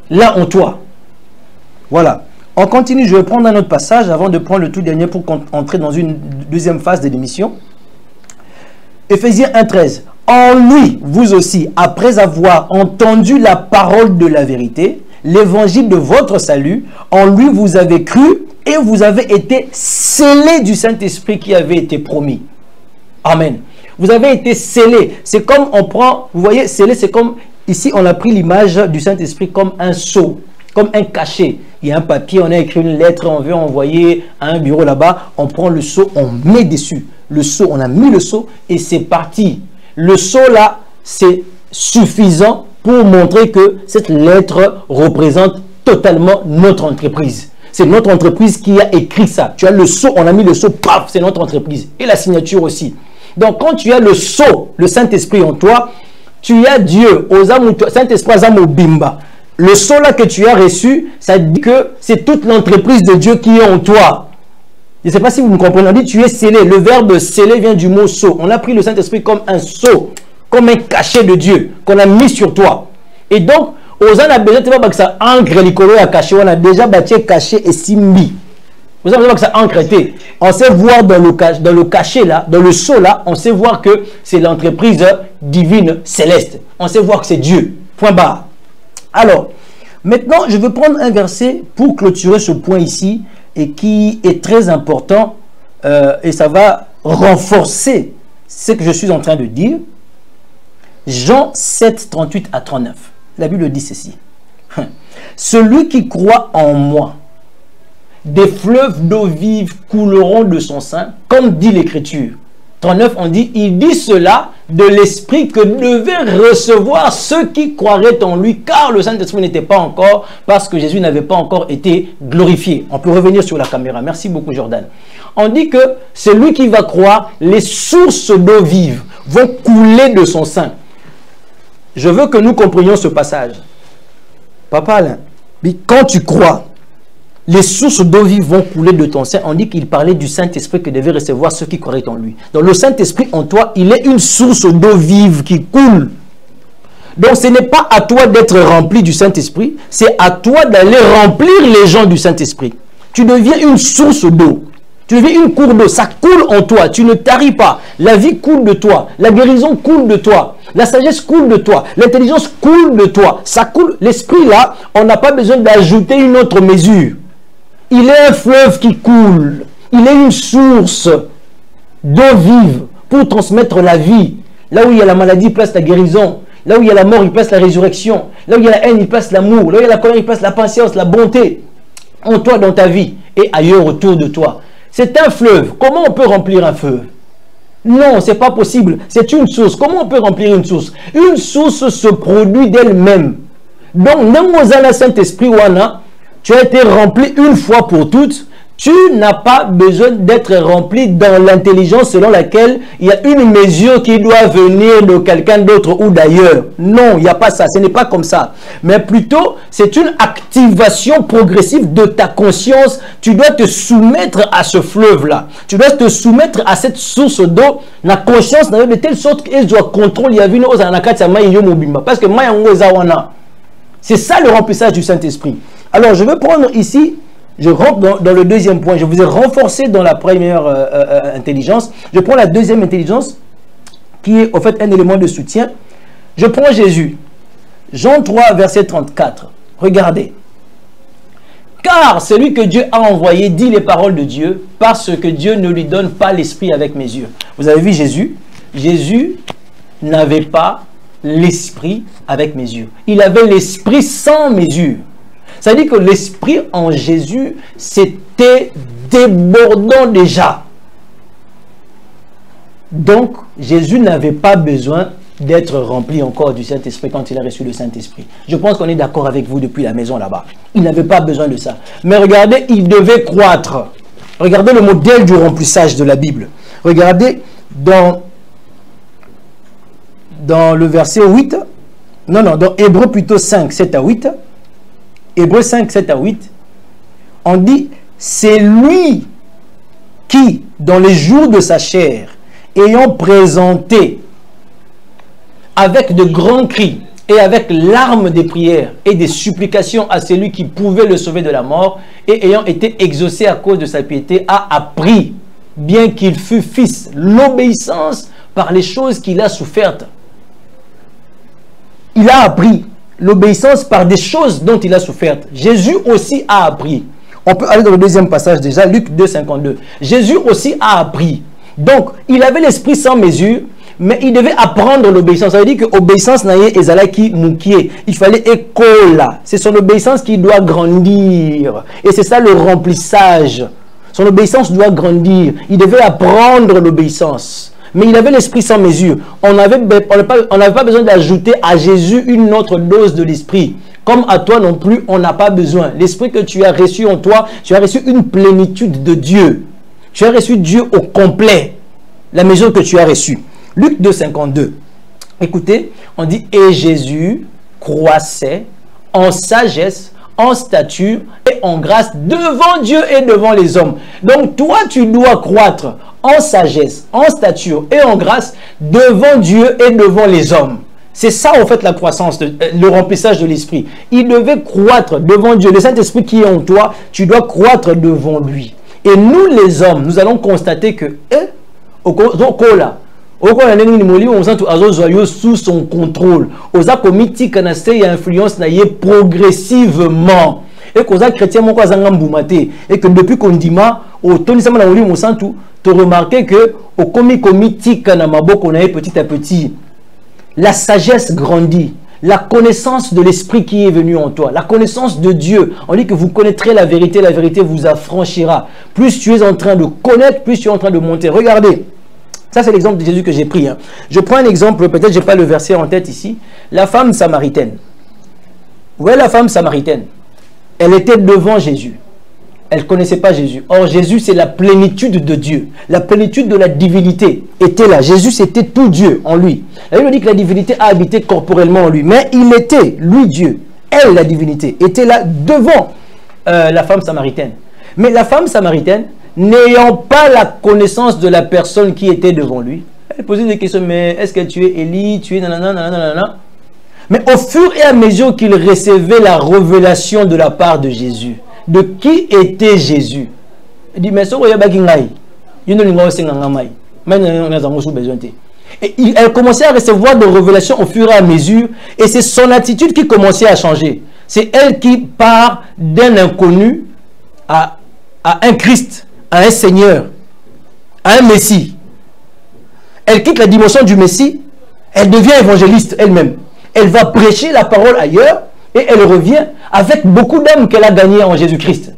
Là en toi. Voilà. On continue. Je vais prendre un autre passage avant de prendre le tout dernier pour entrer dans une deuxième phase de l'émission. Éphésiens 1,13. En lui, vous aussi, après avoir entendu la parole de la vérité, l'évangile de votre salut, en lui vous avez cru et vous avez été scellés du Saint-Esprit qui avait été promis. Amen. Vous avez été scellés. C'est comme on prend, vous voyez, scellé, c'est comme, ici on a pris l'image du Saint-Esprit comme un sceau, comme un cachet. Il y a un papier, on a écrit une lettre, on veut envoyer à un bureau là-bas, on prend le sceau, on met dessus. Le sceau, on a mis le sceau et c'est parti. Le sceau là, c'est suffisant pour montrer que cette lettre représente totalement notre entreprise. C'est notre entreprise qui a écrit ça. Tu as le sceau, on a mis le sceau, paf, c'est notre entreprise. Et la signature aussi. Donc quand tu as le sceau, le Saint-Esprit en toi, tu as Dieu, Saint-Esprit Azamo Bimba. Le sceau là que tu as reçu, ça dit que c'est toute l'entreprise de Dieu qui est en toi. Je ne sais pas si vous me comprenez. On dit tu es scellé. Le verbe sceller vient du mot sceau. On a pris le Saint-Esprit comme un sceau, comme un cachet de Dieu qu'on a mis sur toi. Et donc, aux a besoin de voir que ça ancre l'icolo à caché. On a déjà bâti caché et simbi. Vous avez besoin que ça ancre. On sait voir dans le cachet là, dans le sceau là, on sait voir que c'est l'entreprise divine céleste. On sait voir que c'est Dieu. Point barre. Alors, maintenant, je vais prendre un verset pour clôturer ce point ici et qui est très important et ça va renforcer ce que je suis en train de dire. Jean 7, 38 à 39. La Bible dit ceci. Celui qui croit en moi, des fleuves d'eau vive couleront de son sein, comme dit l'Écriture. 39, on dit, il dit cela de l'Esprit que devaient recevoir ceux qui croiraient en lui, car le Saint-Esprit n'était pas encore, parce que Jésus n'avait pas encore été glorifié. On peut revenir sur la caméra. Merci beaucoup, Jordan. On dit que celui qui va croire, les sources d'eau vive vont couler de son sein. Je veux que nous comprenions ce passage. Papa Alain, quand tu crois, les sources d'eau vive vont couler de ton sein. On dit qu'il parlait du Saint-Esprit que devaient recevoir ceux qui croiraient en lui. Donc le Saint-Esprit en toi, il est une source d'eau vive qui coule. Donc ce n'est pas à toi d'être rempli du Saint-Esprit, c'est à toi d'aller remplir les gens du Saint-Esprit. Tu deviens une source d'eau. Tu vis une cour d'eau, ça coule en toi, tu ne taris pas. La vie coule de toi, la guérison coule de toi, la sagesse coule de toi, l'intelligence coule de toi. Ça coule, l'esprit là, on n'a pas besoin d'ajouter une autre mesure. Il est un fleuve qui coule, il est une source d'eau vive pour transmettre la vie. Là où il y a la maladie, il place la guérison. Là où il y a la mort, il place la résurrection. Là où il y a la haine, il place l'amour. Là où il y a la colère, il place la patience, la bonté. En toi, dans ta vie et ailleurs autour de toi. C'est un fleuve. Comment on peut remplir un fleuve? Non, c'est pas possible. C'est une source. Comment on peut remplir une source? Une source se produit d'elle-même. Donc, Nemozala Saint-Esprit Wana, tu as été rempli une fois pour toutes. Tu n'as pas besoin d'être rempli dans l'intelligence selon laquelle il y a une mesure qui doit venir de quelqu'un d'autre ou d'ailleurs. Non, il n'y a pas ça. Ce n'est pas comme ça. Mais plutôt, c'est une activation progressive de ta conscience. Tu dois te soumettre à ce fleuve-là. Tu dois te soumettre à cette source d'eau. La conscience de telle sorte qu'elle doit contrôler. Il y a une chose parce que c'est ça le remplissage du Saint-Esprit. Alors, je vais prendre ici. Je rentre dans le deuxième point. Je vous ai renforcé dans la première intelligence. Je prends la deuxième intelligence, qui est en fait un élément de soutien. Je prends Jésus. Jean 3, verset 34. Regardez. Car celui que Dieu a envoyé dit les paroles de Dieu, parce que Dieu ne lui donne pas l'esprit avec mesure. Vous avez vu Jésus? Jésus n'avait pas l'esprit avec mesure. Il avait l'esprit sans mesure. Ça veut dire que l'esprit en Jésus, c'était débordant déjà. Donc, Jésus n'avait pas besoin d'être rempli encore du Saint-Esprit quand il a reçu le Saint-Esprit. Je pense qu'on est d'accord avec vous depuis la maison là-bas. Il n'avait pas besoin de ça. Mais regardez, il devait croître. Regardez le modèle du remplissage de la Bible. Regardez dans le verset 8. Dans Hébreux plutôt 5, 7 à 8. Hébreux 5, 7 à 8, on dit, c'est lui qui, dans les jours de sa chair, ayant présenté avec de grands cris et avec larmes des prières et des supplications à celui qui pouvait le sauver de la mort, et ayant été exaucé à cause de sa piété, a appris, bien qu'il fût fils, l'obéissance par les choses qu'il a souffertes. Il a appris l'obéissance par des choses dont il a souffert. Jésus aussi a appris. On peut aller dans le deuxième passage déjà, Luc 2, 52. Jésus aussi a appris. Donc, il avait l'esprit sans mesure, mais il devait apprendre l'obéissance. Ça veut dire que l'obéissance n'a pas ezalaki moukié. Il fallait écola. C'est son obéissance qui doit grandir. Et c'est ça le remplissage. Son obéissance doit grandir. Il devait apprendre l'obéissance. Mais il avait l'esprit sans mesure. On n'avait pas besoin d'ajouter à Jésus une autre dose de l'esprit. Comme à toi non plus, on n'a pas besoin. L'esprit que tu as reçu en toi, tu as reçu une plénitude de Dieu. Tu as reçu Dieu au complet. La mesure que tu as reçue. Luc 2, 52. Écoutez, on dit « Et Jésus croissait en sagesse, en stature et en grâce devant Dieu et devant les hommes. » Donc toi, tu dois croître en sagesse, en stature et en grâce devant Dieu et devant les hommes. C'est ça en fait la croissance, le remplissage de l'esprit. Il devait croître devant Dieu. Le Saint-Esprit qui est en toi, tu dois croître devant lui. Et nous les hommes, nous allons constater que sous son contrôle, et influence progressivement. Et que les chrétiens et que depuis qu'on dit tu remarques que au petit à petit, la sagesse grandit, la connaissance de l'esprit qui est venu en toi, la connaissance de Dieu. On dit que vous connaîtrez la vérité vous affranchira. Plus tu es en train de connaître, plus tu es en train de monter. Regardez, ça c'est l'exemple de Jésus que j'ai pris. Je prends un exemple, peut-être je n'ai pas le verset en tête ici. La femme samaritaine. Vous voyez la femme samaritaine? Elle était devant Jésus. Elle ne connaissait pas Jésus. Or, Jésus, c'est la plénitude de Dieu. La plénitude de la divinité était là. Jésus, c'était tout Dieu en lui. La Bible dit que la divinité a habité corporellement en lui. Mais il était, lui, Dieu. Elle, la divinité, était là devant la femme samaritaine. Mais la femme samaritaine, n'ayant pas la connaissance de la personne qui était devant lui, elle posait des questions. Mais est-ce que tu es Élie? Tu es nanana, nanana, nanana. Mais au fur et à mesure qu'il recevait la révélation de la part de Jésus, de qui était Jésus, Il dit, mais ce qu'il y a besoin, et elle commençait à recevoir des révélations au fur et à mesure, et c'est son attitude qui commençait à changer. C'est elle qui part d'un inconnu à un Christ, à un Seigneur, à un Messie. Elle quitte la dimension du Messie, elle devient évangéliste elle-même. Elle va prêcher la parole ailleurs et elle revient avec beaucoup d'âmes qu'elle a gagnées en Jésus-Christ.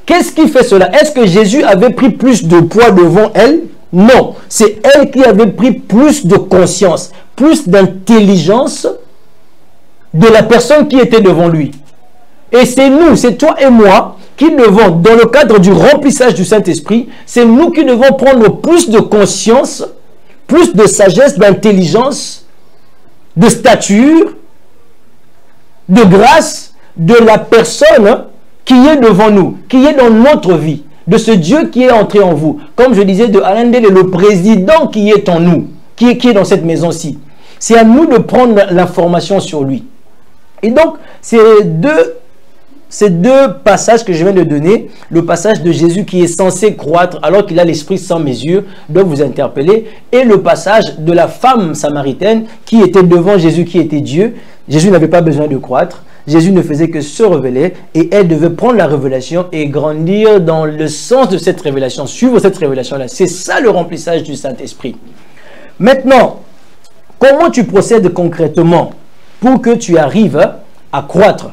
Qu'est-ce qui fait cela? Est-ce que Jésus avait pris plus de poids devant elle? Non, c'est elle qui avait pris plus de conscience, plus d'intelligence de la personne qui était devant lui. Et c'est nous, c'est toi et moi qui devons, dans le cadre du remplissage du Saint-Esprit, c'est nous qui devons prendre plus de conscience, plus de sagesse, d'intelligence, de stature, de grâce de la personne qui est devant nous, qui est dans notre vie, de ce Dieu qui est entré en vous. Comme je disais de Alain Ndele, le président qui est en nous, qui est dans cette maison-ci. C'est à nous de prendre l'information sur lui. Et donc, ces deux passages que je viens de donner, le passage de Jésus qui est censé croître alors qu'il a l'esprit sans mesure, doit vous interpeller, et le passage de la femme samaritaine qui était devant Jésus, qui était Dieu. Jésus n'avait pas besoin de croître, Jésus ne faisait que se révéler, et elle devait prendre la révélation et grandir dans le sens de cette révélation, suivre cette révélation-là. C'est ça le remplissage du Saint-Esprit. Maintenant, comment tu procèdes concrètement pour que tu arrives à croître?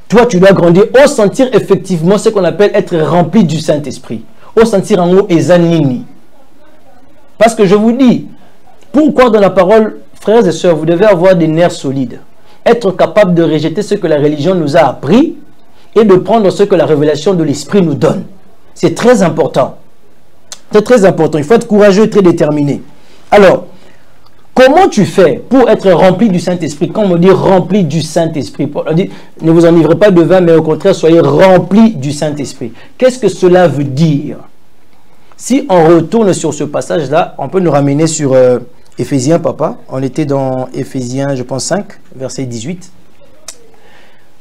Toi, tu dois grandir au sentir effectivement ce qu'on appelle être rempli du Saint-Esprit. Au sentir en haut ezanini. Parce que je vous dis, pourquoi dans la parole, frères et sœurs, vous devez avoir des nerfs solides. Être capable de rejeter ce que la religion nous a appris et de prendre ce que la révélation de l'Esprit nous donne. C'est très important. C'est très important. Il faut être courageux et très déterminé. Alors, comment tu fais pour être rempli du Saint-Esprit? Quand on dit rempli du Saint-Esprit, on dit ne vous enivrez pas de vin, mais au contraire, soyez remplis du Saint-Esprit. Qu'est-ce que cela veut dire? Si on retourne sur ce passage-là, on peut nous ramener sur Éphésiens, papa. On était dans Éphésiens, je pense, 5, verset 18.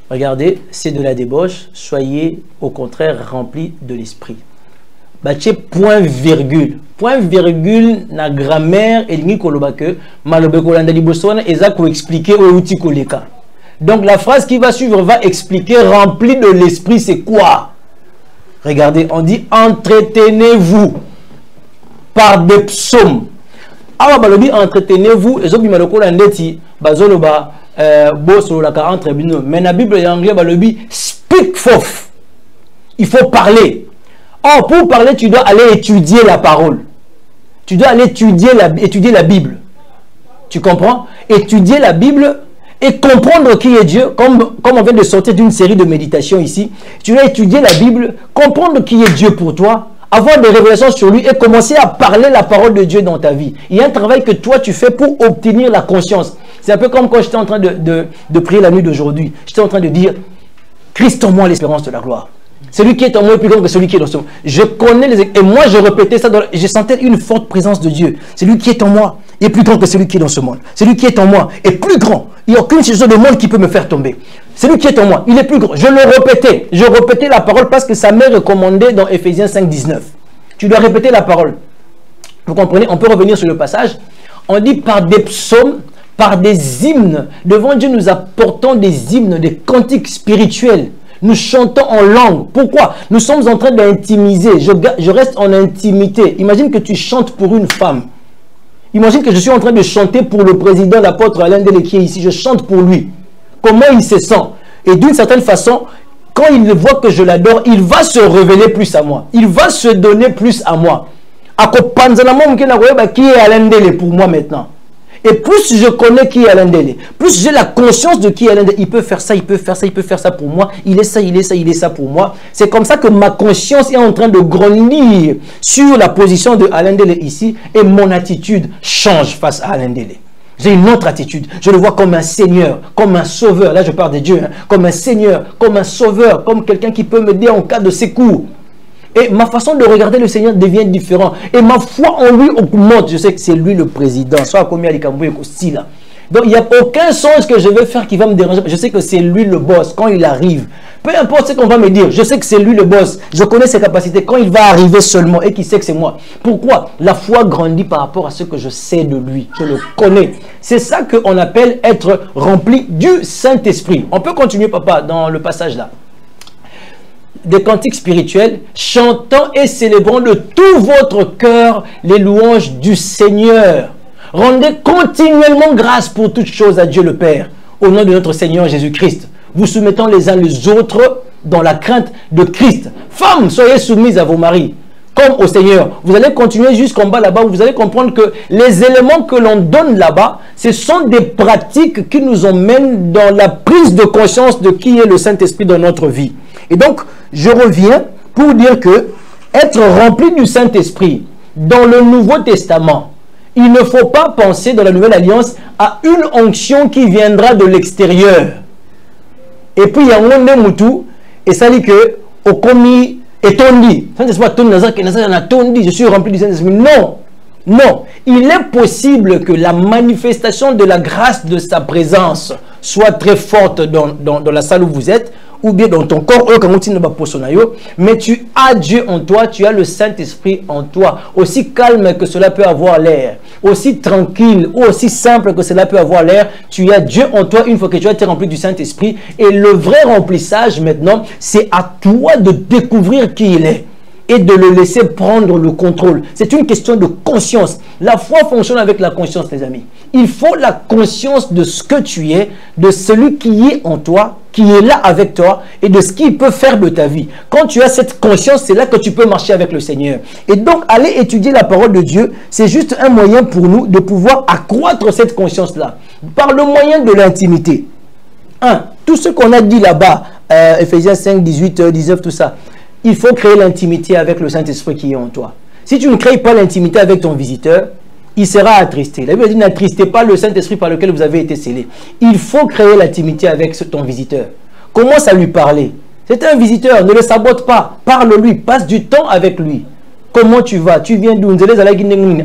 Regardez, c'est de la débauche. Soyez au contraire remplis de l'Esprit. Bache point virgule. Point virgule na grammaire et lingi kolobake malobe kolanda libosona eza ko expliquer au outil koleka. Donc la phrase qui va suivre va expliquer rempli de l'esprit c'est quoi? Regardez, on dit entretenez-vous par des psaumes. Awa balobi entretenez-vous ezobi malokola ndeti bazoloba boso la ka entre bino. Mais na Bible anglais balobi speak forth. Il faut parler. Or, pour parler, tu dois aller étudier la parole. Tu dois aller étudier la Bible. Tu comprends? Étudier la Bible et comprendre qui est Dieu, comme on vient de sortir d'une série de méditations ici. Tu dois étudier la Bible, comprendre qui est Dieu pour toi, avoir des révélations sur lui et commencer à parler la parole de Dieu dans ta vie. Il y a un travail que toi, tu fais pour obtenir la conscience. C'est un peu comme quand j'étais en train de prier la nuit d'aujourd'hui. J'étais en train de dire, Christ en moi l'espérance de la gloire. Celui qui est en moi est plus grand que celui qui est dans ce monde. Je connais les... Et moi, je répétais ça. Je sentais une forte présence de Dieu. Celui qui est en moi est plus grand que celui qui est dans ce monde. Celui qui est en moi est plus grand. Il n'y a aucune chose du monde qui peut me faire tomber. Celui qui est en moi, il est plus grand. Je le répétais. Je répétais la parole parce que ça m'est recommandé dans Éphésiens 5, 19. Tu dois répéter la parole. Vous comprenez? On peut revenir sur le passage. On dit par des psaumes, par des hymnes. Devant Dieu, nous apportons des hymnes, des cantiques spirituels. Nous chantons en langue. Pourquoi? Nous sommes en train d'intimiser. Je reste en intimité. Imagine que tu chantes pour une femme. Imagine que je suis en train de chanter pour le président, l'apôtre Alain Ndele qui est ici. Je chante pour lui. Comment il se sent? Et d'une certaine façon, quand il voit que je l'adore, il va se révéler plus à moi. Il va se donner plus à moi. Qui est Alain Ndele pour moi maintenant? Et plus je connais qui est Alain Ndele, plus j'ai la conscience de qui est Alain Ndele. Il peut faire ça, il peut faire ça, il peut faire ça pour moi. Il est ça, il est ça, il est ça pour moi. C'est comme ça que ma conscience est en train de grandir sur la position de Alain Ndele ici. Et mon attitude change face à Alain Ndele. J'ai une autre attitude. Je le vois comme un Seigneur, comme un sauveur. Là, je parle de Dieu. Hein. Comme un Seigneur, comme un sauveur, comme quelqu'un qui peut m'aider en cas de secours. Et ma façon de regarder le Seigneur devient différente. Et ma foi en lui augmente. Je sais que c'est lui le président. Soit comme il y a les Cambouis aussi là. Donc, il n'y a aucun songe que je vais faire qui va me déranger. Je sais que c'est lui le boss quand il arrive. Peu importe ce qu'on va me dire, je sais que c'est lui le boss. Je connais ses capacités. Quand il va arriver seulement et qu'il sait que c'est moi. Pourquoi? La foi grandit par rapport à ce que je sais de lui. Je le connais. C'est ça qu'on appelle être rempli du Saint-Esprit. On peut continuer, papa, dans le passage là. Des cantiques spirituels, chantant et célébrant de tout votre cœur les louanges du Seigneur. Rendez continuellement grâce pour toutes choses à Dieu le Père, au nom de notre Seigneur Jésus-Christ, vous soumettant les uns les autres dans la crainte de Christ. Femmes, soyez soumises à vos maris, comme au Seigneur. Vous allez continuer jusqu'en bas là-bas, vous allez comprendre que les éléments que l'on donne là-bas, ce sont des pratiques qui nous emmènent dans la prise de conscience de qui est le Saint-Esprit dans notre vie. Et donc, je reviens pour dire que être rempli du Saint-Esprit dans le Nouveau Testament, il ne faut pas penser dans la Nouvelle Alliance à une onction qui viendra de l'extérieur. Et puis il y a un moutou et ça dit que au commis et tondi. Je suis rempli du Saint-Esprit. Non, non. Il est possible que la manifestation de la grâce de sa présence soit très forte dans la salle où vous êtes, ou bien dans ton corps, mais tu as Dieu en toi, tu as le Saint-Esprit en toi. Aussi calme que cela peut avoir l'air, aussi tranquille ou aussi simple que cela peut avoir l'air, tu as Dieu en toi une fois que tu as été rempli du Saint-Esprit. Et le vrai remplissage maintenant, c'est à toi de découvrir qui il est et de le laisser prendre le contrôle. C'est une question de conscience. La foi fonctionne avec la conscience, les amis. Il faut la conscience de ce que tu es, de celui qui est en toi, qui est là avec toi et de ce qu'il peut faire de ta vie. Quand tu as cette conscience, c'est là que tu peux marcher avec le Seigneur. Et donc, aller étudier la parole de Dieu, c'est juste un moyen pour nous de pouvoir accroître cette conscience-là par le moyen de l'intimité. Tout ce qu'on a dit là-bas, Ephésiens 5, 18, 19, tout ça, il faut créer l'intimité avec le Saint-Esprit qui est en toi. Si tu ne crées pas l'intimité avec ton visiteur, il sera attristé. La Bible dit, n'attristez pas le Saint-Esprit par lequel vous avez été scellés. Il faut créer l'intimité avec ton visiteur. Commence à lui parler. C'est un visiteur, ne le sabote pas. Parle-lui, passe du temps avec lui. Comment tu vas? Tu viens d'où?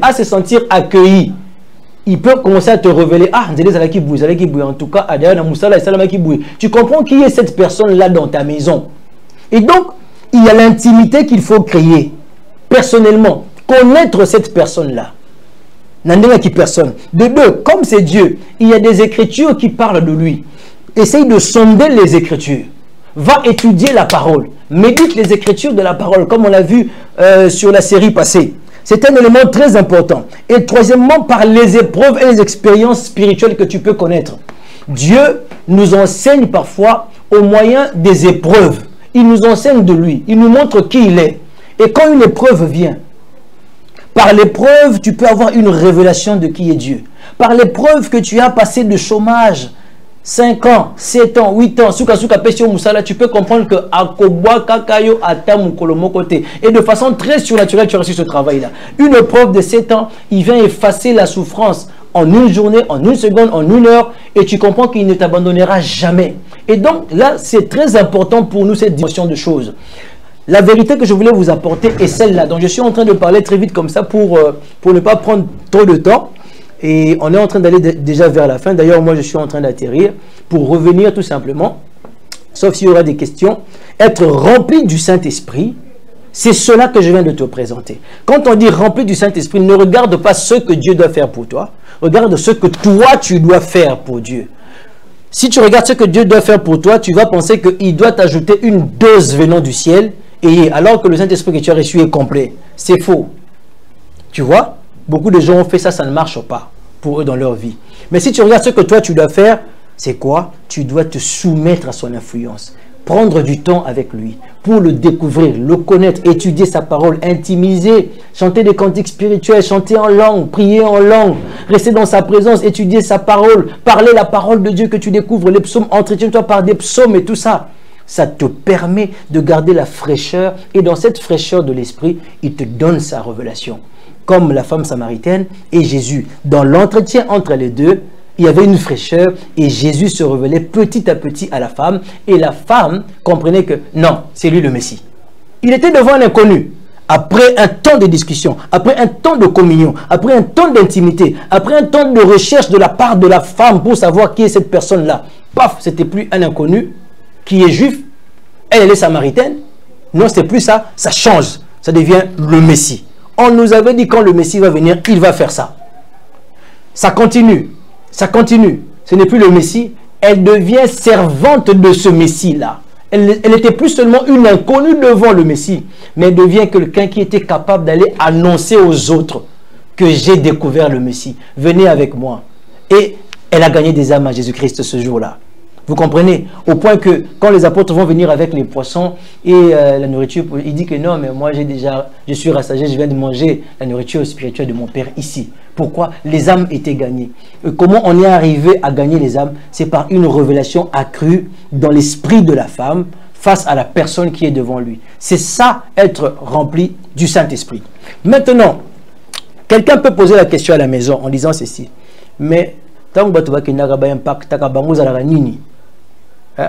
À se sentir accueilli. Il peut commencer à te révéler. En tout cas, tu comprends qui est cette personne-là dans ta maison. Et donc, il y a l'intimité qu'il faut créer. Personnellement, connaître cette personne-là. De deux, comme c'est Dieu, il y a des écritures qui parlent de lui. Essaye de sonder les écritures. Va étudier la parole. Médite les écritures de la parole, comme on l'a vu sur la série passée. C'est un élément très important. Et troisièmement, par les épreuves et les expériences spirituelles que tu peux connaître. Dieu nous enseigne parfois au moyen des épreuves. Il nous enseigne de lui. Il nous montre qui il est. Et quand une épreuve vient, par l'épreuve, tu peux avoir une révélation de qui est Dieu. Par l'épreuve que tu as passé de chômage, 5 ans, 7 ans, 8 ans, tu peux comprendre que et de façon très surnaturelle, tu as reçu ce travail-là. Une épreuve de 7 ans, il vient effacer la souffrance en une journée, en une seconde, en une heure, et tu comprends qu'il ne t'abandonnera jamais. Et donc là, c'est très important pour nous cette dimension de choses. La vérité que je voulais vous apporter est celle-là. Donc je suis en train de parler très vite comme ça pour ne pas prendre trop de temps. Et on est en train d'aller déjà vers la fin. D'ailleurs, moi, je suis en train d'atterrir pour revenir tout simplement, sauf s'il y aura des questions. Être rempli du Saint-Esprit, c'est cela que je viens de te présenter. Quand on dit rempli du Saint-Esprit, ne regarde pas ce que Dieu doit faire pour toi. Regarde ce que toi, tu dois faire pour Dieu. Si tu regardes ce que Dieu doit faire pour toi, tu vas penser qu'il doit t'ajouter une dose venant du ciel, et alors que le Saint-Esprit que tu as reçu est complet. C'est faux. Tu vois? Beaucoup de gens ont fait ça, ça ne marche pas pour eux dans leur vie. Mais si tu regardes ce que toi tu dois faire, c'est quoi? Tu dois te soumettre à son influence. Prendre du temps avec lui pour le découvrir, le connaître, étudier sa parole, intimiser, chanter des cantiques spirituels, chanter en langue, prier en langue, rester dans sa présence, étudier sa parole, parler la parole de Dieu que tu découvres, les psaumes, entretiens-toi par des psaumes et tout ça. Ça te permet de garder la fraîcheur et dans cette fraîcheur de l'esprit, il te donne sa révélation. Comme la femme samaritaine et Jésus. Dans l'entretien entre les deux, il y avait une fraîcheur et Jésus se révélait petit à petit à la femme. Et la femme comprenait que non, c'est lui le Messie. Il était devant un inconnu. après un temps de discussion, après un temps de communion, après un temps d'intimité, après un temps de recherche de la part de la femme pour savoir qui est cette personne-là, paf, c'était plus un inconnu qui est juif, elle est samaritaine. Non, c'est plus ça, ça change, ça devient le Messie. On nous avait dit quand le Messie va venir, il va faire ça. Ça continue, ça continue. Ce n'est plus le Messie, elle devient servante de ce Messie-là. Elle n'était plus seulement une inconnue devant le Messie, mais elle devient quelqu'un qui était capable d'aller annoncer aux autres que j'ai découvert le Messie. Venez avec moi. Et elle a gagné des âmes à Jésus-Christ ce jour-là. Vous comprenez? Au point que quand les apôtres vont venir avec les poissons et la nourriture, il dit que non, mais moi je suis rassasié, je viens de manger la nourriture spirituelle de mon Père ici. Pourquoi? Les âmes étaient gagnées. Et comment on est arrivé à gagner les âmes? C'est par une révélation accrue dans l'esprit de la femme face à la personne qui est devant lui. C'est ça, être rempli du Saint-Esprit. Maintenant, quelqu'un peut poser la question à la maison en disant ceci. Mais tant que tu vas impact, tu vas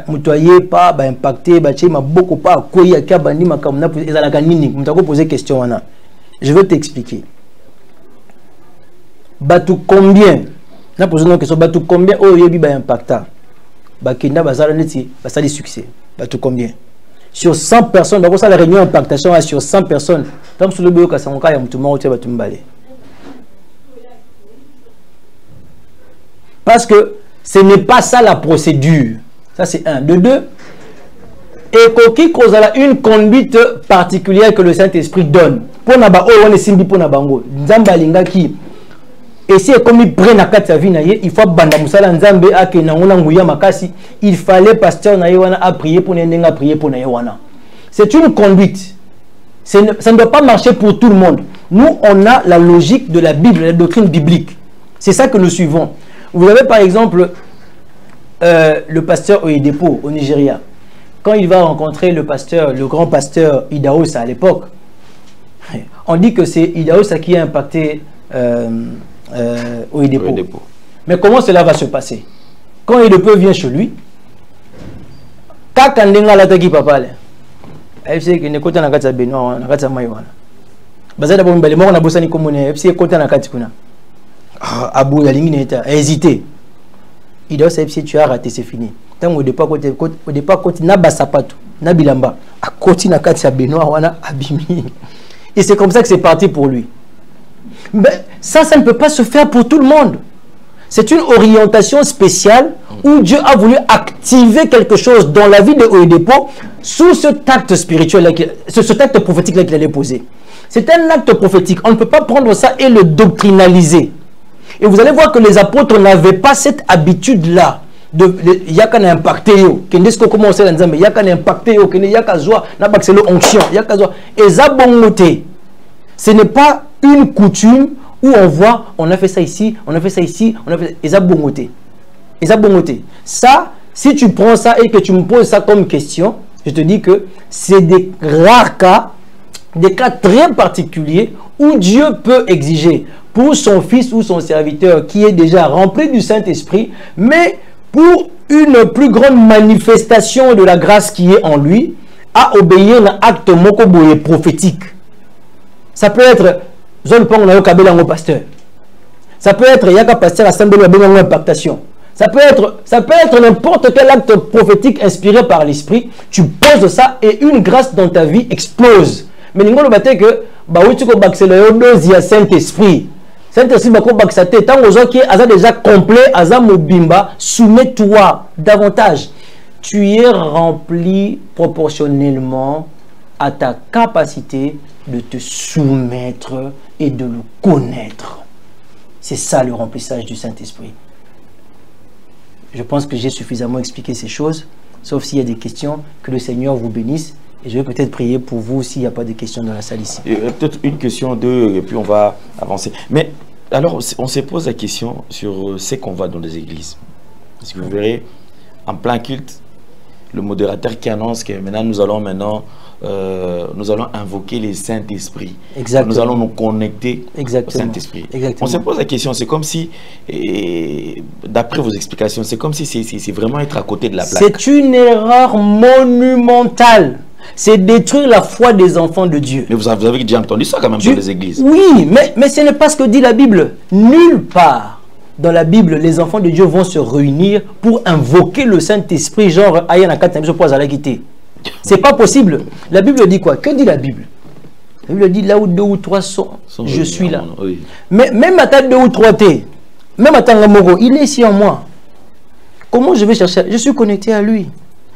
mutoye pas ba impacté ba chema beaucoup pas koya ka bandi makamna ezalaka nini mutako poser question wana. Je vais t'expliquer. Batu combien na poser une question batu combien oh yebi ba impacta ba kenda bazala neti basali succès batu combien sur 100 personnes donc ça la réunion impactation sur 100 personnes tant sur le bureau ka sanka ya mutuma ote batu mbale parce que ce n'est pas ça la procédure. Ça, c'est un. De deux, et qui cause une conduite particulière que le Saint-Esprit donne. Pour naba oh on est simbi pour nabango. Nzamba linga qui et si comme il prend na kati sa vie naie, il faut banda musala nzambe ake na ngona nguya makasi, il fallait pasteur naie wana a prier pour nenga prier pour naie wana. C'est une conduite. Ça ne doit pas marcher pour tout le monde. Nous on a la logique de la Bible, la doctrine biblique. C'est ça que nous suivons. Vous avez par exemple le pasteur Oyedepo au Nigeria, quand il va rencontrer le grand pasteur Idahosa à l'époque, on dit que c'est Idahosa qui a impacté Oyedepo. Mais comment cela va se passer? Quand Oyedepo vient chez lui, kakandenga la taki papa le, elle sait que ne kota na kata Benoît na kata Maïwana. Bazada bo mbele moko na bosani komone, elle sait kota na kati kuna. Abou yalingi neta, hésité. Il doit savoir si tu as raté, c'est fini. Tant au départ, côté na basapato, na bilamba, à côté na kati ya Benoît wana abimi. Et c'est comme ça que c'est parti pour lui. Mais ça ne peut pas se faire pour tout le monde. C'est une orientation spéciale où Dieu a voulu activer quelque chose dans la vie de Oyedepo sous ce acte spirituel, ce acte prophétique là qu'il allait poser. C'est un acte prophétique. On ne peut pas prendre ça et le doctrinaliser. Et vous allez voir que les apôtres n'avaient pas cette habitude-là. Yaka n'a impacté yo. Kendesko commence à l'ensemble. Yaka n'a impacté yo. Yaka zoa n'a pas c'est l'onction. Yaka zoa. Et zabongote. Ce n'est pas une coutume où on voit, on a fait ça ici, on a fait ça ici, on a fait. Et zabongote. Et zabongote. Ça, si tu prends ça et que tu me poses ça comme question, je te dis que c'est des rares cas, des cas très particuliers où Dieu peut exiger pour son fils ou son serviteur qui est déjà rempli du Saint-Esprit, mais pour une plus grande manifestation de la grâce qui est en lui, à obéir à un acte mokoboye prophétique. Ça peut être zone pong na kabela ngo pasteur. Ça peut être yaka pasteur assemblée na bengo impactation. Ça peut être n'importe quel acte prophétique inspiré par l'esprit. Tu poses ça et une grâce dans ta vie explose. Mais n'ingolo bate que ba wuti ko bakselo dozi ya Saint-Esprit. Saint-Esprit bako baksate tant aux qui a déjà complet aza mobimba, soumets-toi davantage. Tu es rempli proportionnellement à ta capacité de te soumettre et de le connaître. C'est ça le remplissage du Saint-Esprit. Je pense que j'ai suffisamment expliqué ces choses, sauf s'il y a des questions, que le Seigneur vous bénisse. Et je vais peut-être prier pour vous s'il n'y a pas de questions dans la salle ici. Peut-être une question, deux, et puis on va avancer. Mais alors, on se pose la question sur ce qu'on va dans les églises. Parce que vous verrez, en plein culte, le modérateur qui annonce que maintenant nous allons invoquer le Saint-Esprit. Nous allons nous connecter au Saint-Esprit. On se pose la question, c'est comme si, d'après vos explications, c'est comme si c'est vraiment être à côté de la plaque. C'est une erreur monumentale. c'est détruire la foi des enfants de Dieu. Mais vous avez déjà entendu ça quand même dans les églises. Oui, mais ce n'est pas ce que dit la Bible. Nulle part dans la Bible, les enfants de Dieu vont se réunir pour invoquer le Saint-Esprit, genre Ayana c'est pas possible. La Bible dit quoi? Que dit la Bible? La Bible dit là où 2 ou 3 sont, je suis là. Oui. Mais même à ta 2 ou 3 T, même à Tangamoro, il est ici en moi. Comment je vais chercher? Je suis connecté à lui.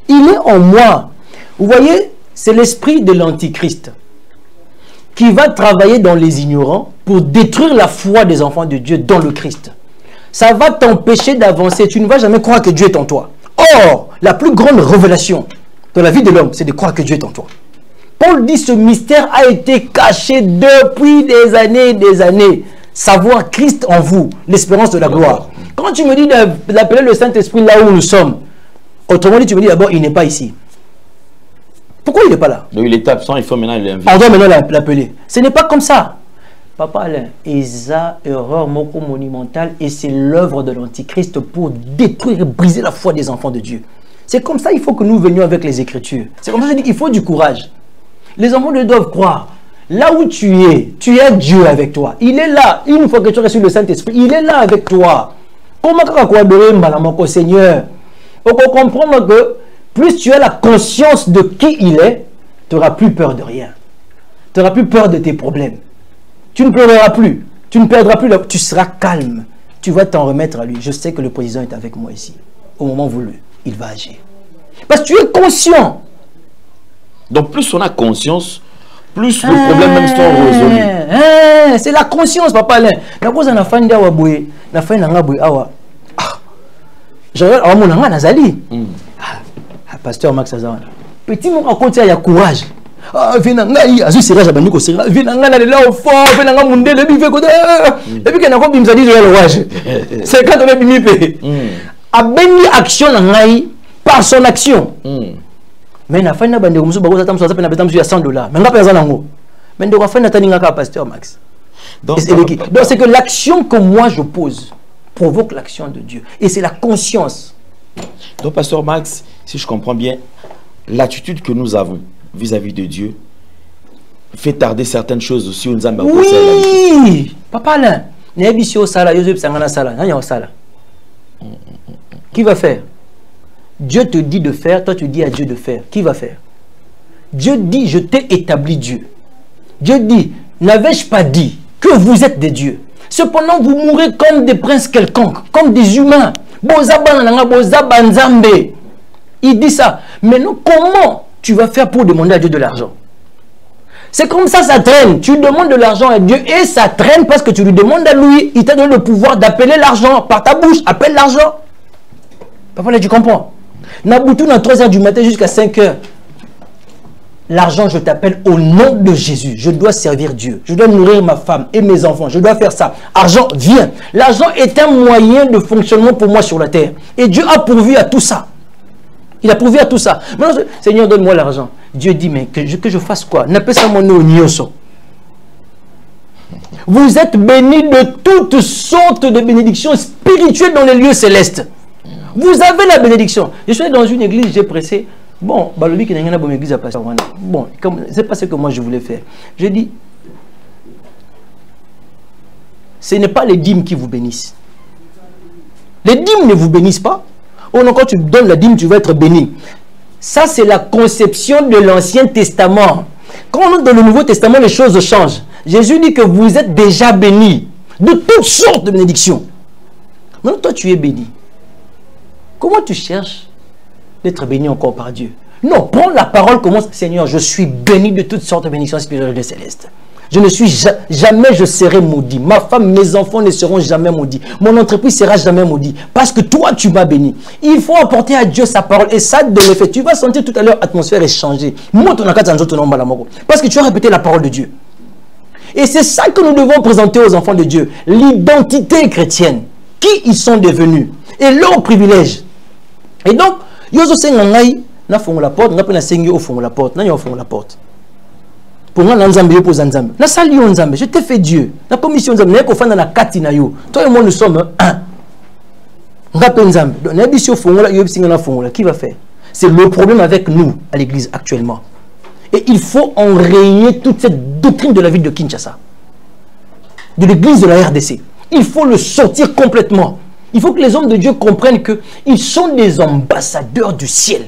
Il est en moi. Vous voyez, c'est l'esprit de l'Antichrist qui va travailler dans les ignorants pour détruire la foi des enfants de Dieu dans le Christ. Ça va t'empêcher d'avancer. Tu ne vas jamais croire que Dieu est en toi. Or, la plus grande révélation dans la vie de l'homme, c'est de croire que Dieu est en toi. Paul dit ce mystère a été caché depuis des années et des années. Savoir Christ en vous, l'espérance de la gloire. Quand tu me dis d'appeler le Saint-Esprit là où nous sommes, autrement dit, tu me dis d'abord, il n'est pas ici. Pourquoi il n'est pas là? Donc il est absent, il faut maintenant l'inviter. On doit maintenant l'appeler. Ce n'est pas comme ça. Papa Alain, Esa, erreur moko monumentale, et c'est l'œuvre de l'Antichrist pour détruire et briser la foi des enfants de Dieu. C'est comme ça il faut que nous venions avec les Écritures. C'est comme ça que je dis qu'il faut du courage. Les enfants de Dieu doivent croire. Là où tu as Dieu avec toi. Il est là. Une fois que tu reçois le Saint-Esprit, il est là avec toi. Comment tu vas adorer mon Seigneur? On peut comprendre que plus tu as la conscience de qui il est, tu n'auras plus peur de rien. Tu n'auras plus peur de tes problèmes. Tu ne pleureras plus. Tu ne perdras plus. Tu seras calme. Tu vas t'en remettre à lui. Je sais que le président est avec moi ici. Au moment voulu, il va agir. Parce que tu es conscient. Donc plus on a conscience, plus le problème même sont résolus. C'est la conscience, papa Alain. La cause na fin d'awa boy, na fin na ngaboy awa. J'aurais awa mon nga nazali. Pasteur Max Azana. Petit mon raconte ya courage. Vena ngai azu sera jabani ko sera. Vena nga là au fort, vena nga munde le bive ko. Et puis que na ko bimza di le rouage. C'est quand on est bimipé. A béni action na ngai par son action. Mais na fin na bande ko musu ba ko tatam so zapena betam su ya $100. Mais nga pesa nango. Mais ndoko fa na taninga ka pasteur Max. Donc c'est que l'action que moi je pose provoque l'action de Dieu. Et c'est la conscience. Donc pasteur Max, si je comprends bien, l'attitude que nous avons vis-à-vis de Dieu fait tarder certaines choses aussi. Oui, papa là, qui va faire? Dieu te dit de faire, toi tu dis à Dieu de faire. Qui va faire? Dieu dit, je t'ai établi Dieu. Dieu dit, n'avais-je pas dit que vous êtes des dieux? Cependant, vous mourrez comme des princes quelconques, comme des humains. Il dit ça. Mais non, comment tu vas faire pour demander à Dieu de l'argent? C'est comme ça, ça traîne. Tu demandes de l'argent à Dieu et ça traîne parce que tu lui demandes à lui. Il t'a donné le pouvoir d'appeler l'argent par ta bouche. Appelle l'argent. Papa, là, tu comprends? Naboutou, dans 3 h du matin jusqu'à 5 h. L'argent, je t'appelle au nom de Jésus. Je dois servir Dieu. Je dois nourrir ma femme et mes enfants. Je dois faire ça. Argent, viens. L'argent est un moyen de fonctionnement pour moi sur la terre. Et Dieu a pourvu à tout ça. Il a pourvu à tout ça. Maintenant, Seigneur, donne-moi l'argent. Dieu dit, mais que je fasse quoi? N'appelle ça mon nom. Vous êtes bénis de toutes sortes de bénédictions spirituelles dans les lieux célestes. Vous avez la bénédiction. Je suis dans une église, j'ai pressé. Bon, c'est pas ce que moi je voulais faire. Je dis, ce n'est pas les dîmes qui vous bénissent. Les dîmes ne vous bénissent pas. Oh non, quand tu donnes la dîme, tu vas être béni. Ça, c'est la conception de l'Ancien Testament. Quand on est dans le Nouveau Testament, les choses changent. Jésus dit que vous êtes déjà bénis de toutes sortes de bénédictions. Maintenant, toi, tu es béni. Comment tu cherches d'être béni encore par Dieu? Non, prends la parole, commence. Seigneur, je suis béni de toutes sortes de bénédictions spirituelles et célestes. Je ne suis jamais, je serai maudit. Ma femme, mes enfants ne seront jamais maudits. Mon entreprise sera jamais maudite. Parce que toi, tu m'as béni. Il faut apporter à Dieu sa parole. Et ça, de l'effet, tu vas sentir tout à l'heure l'atmosphère est changée. Parce que tu as répété la parole de Dieu. Et c'est ça que nous devons présenter aux enfants de Dieu. L'identité chrétienne. Qui ils sont devenus. Et leurs privilèges. Et donc, yozo sengangai na fongo la porte, na pena sengi au fongo la porte, na yo fongo la porte. Pour moi nzambe yo poza nzambe. Na sali yo nzambe, je t'ai fait Dieu. Na commission nzambe na ko fanda na kati na yo. Toi et moi nous sommes un. Ngape nzambe. Na biso fongo la yo bisinga na fongo la, qui va faire? C'est le problème avec nous à l'église actuellement. Et il faut enrayer toute cette doctrine de la ville de Kinshasa, de l'église de la RDC. Il faut le sortir complètement. Il faut que les hommes de Dieu comprennent qu'ils sont des ambassadeurs du ciel,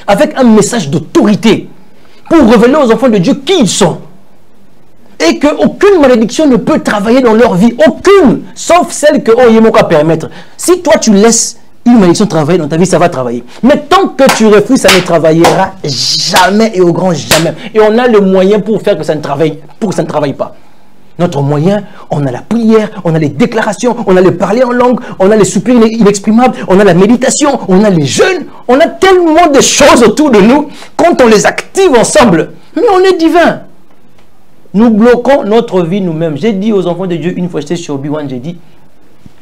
avec un message d'autorité, pour révéler aux enfants de Dieu qui ils sont. Et qu'aucune malédiction ne peut travailler dans leur vie. Aucune. Sauf celle que Oyemoka permettre. Si toi tu laisses une malédiction travailler dans ta vie, ça va travailler. Mais tant que tu refuses, ça ne travaillera jamais et au grand jamais. Et on a le moyen pour faire que ça ne travaille pas. Notre moyen, on a la prière, on a les déclarations, on a le parler en langue, on a les soupirs inexprimables, on a la méditation, on a les jeûnes, on a tellement de choses autour de nous. Quand on les active ensemble, mais on est divin. Nous bloquons notre vie nous-mêmes. J'ai dit aux enfants de Dieu, une fois j'étais sur Obi-Wan, j'ai dit,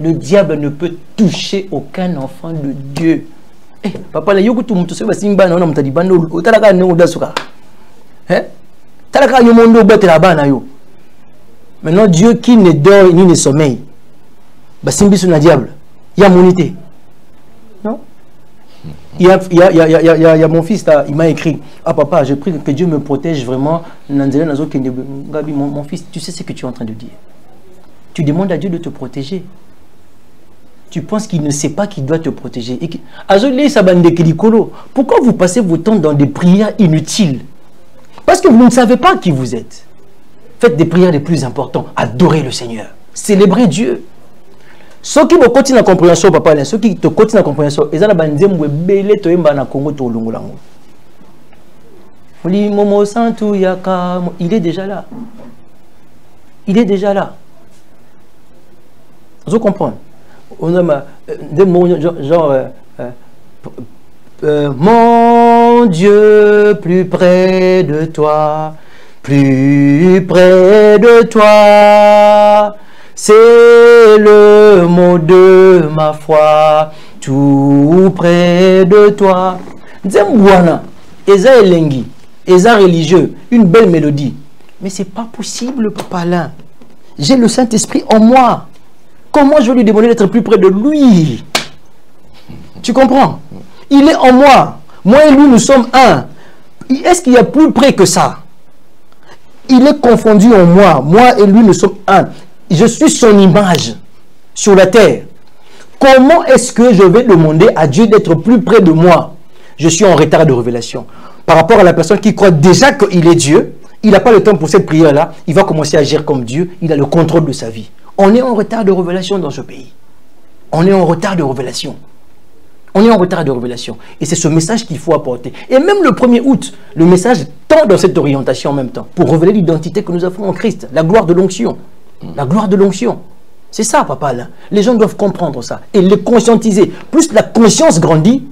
le diable ne peut toucher aucun enfant de Dieu. Eh, papa, là, yoku tu mutose ba simba na ona mutadi bando, utalaka ne udasuka. Hein? Talaka yo mondo betela bana yo. Maintenant, Dieu qui ne dort ni ne sommeille, bah simbi sur le diable, il y a monité. Non? Il y a mon fils là, il m'a écrit, ah papa, je prie que Dieu me protège vraiment. Mon fils, tu sais ce que tu es en train de dire. Tu demandes à Dieu de te protéger. Tu penses qu'il ne sait pas qu'il doit te protéger. Pourquoi vous passez votre temps dans des prières inutiles? Parce que vous ne savez pas qui vous êtes. Faites des prières les plus importantes. Adorez le Seigneur. Célébrez Dieu. Ceux qui me continuent la compréhension, papa, ceux qui te continuent la compréhension, ils ont il est déjà là. Il est déjà là. Vous comprenez? On a des mots genre mon Dieu, plus près de toi. Plus près de toi, c'est le mot de ma foi, tout près de toi. Zembouana, Eza Elengi, Eza religieux, une belle mélodie. Mais c'est pas possible, papa là. J'ai le Saint-Esprit en moi. Comment je vais lui demander d'être plus près de lui? Tu comprends? Il est en moi. Moi et lui, nous sommes un. Est-ce qu'il y a plus près que ça? Il est confondu en moi. Moi et lui, nous sommes un. Je suis son image sur la terre. Comment est-ce que je vais demander à Dieu d'être plus près de moi? Je suis en retard de révélation. Par rapport à la personne qui croit déjà qu'il est Dieu, il n'a pas le temps pour cette prière-là. Il va commencer à agir comme Dieu. Il a le contrôle de sa vie. On est en retard de révélation dans ce pays. On est en retard de révélation. On est en retard de révélation. Et c'est ce message qu'il faut apporter. Et même le 1er août, le message tend dans cette orientation en même temps, pour révéler l'identité que nous avons en Christ, la gloire de l'onction. La gloire de l'onction. C'est ça, papa, là. Les gens doivent comprendre ça et les conscientiser. Plus la conscience grandit,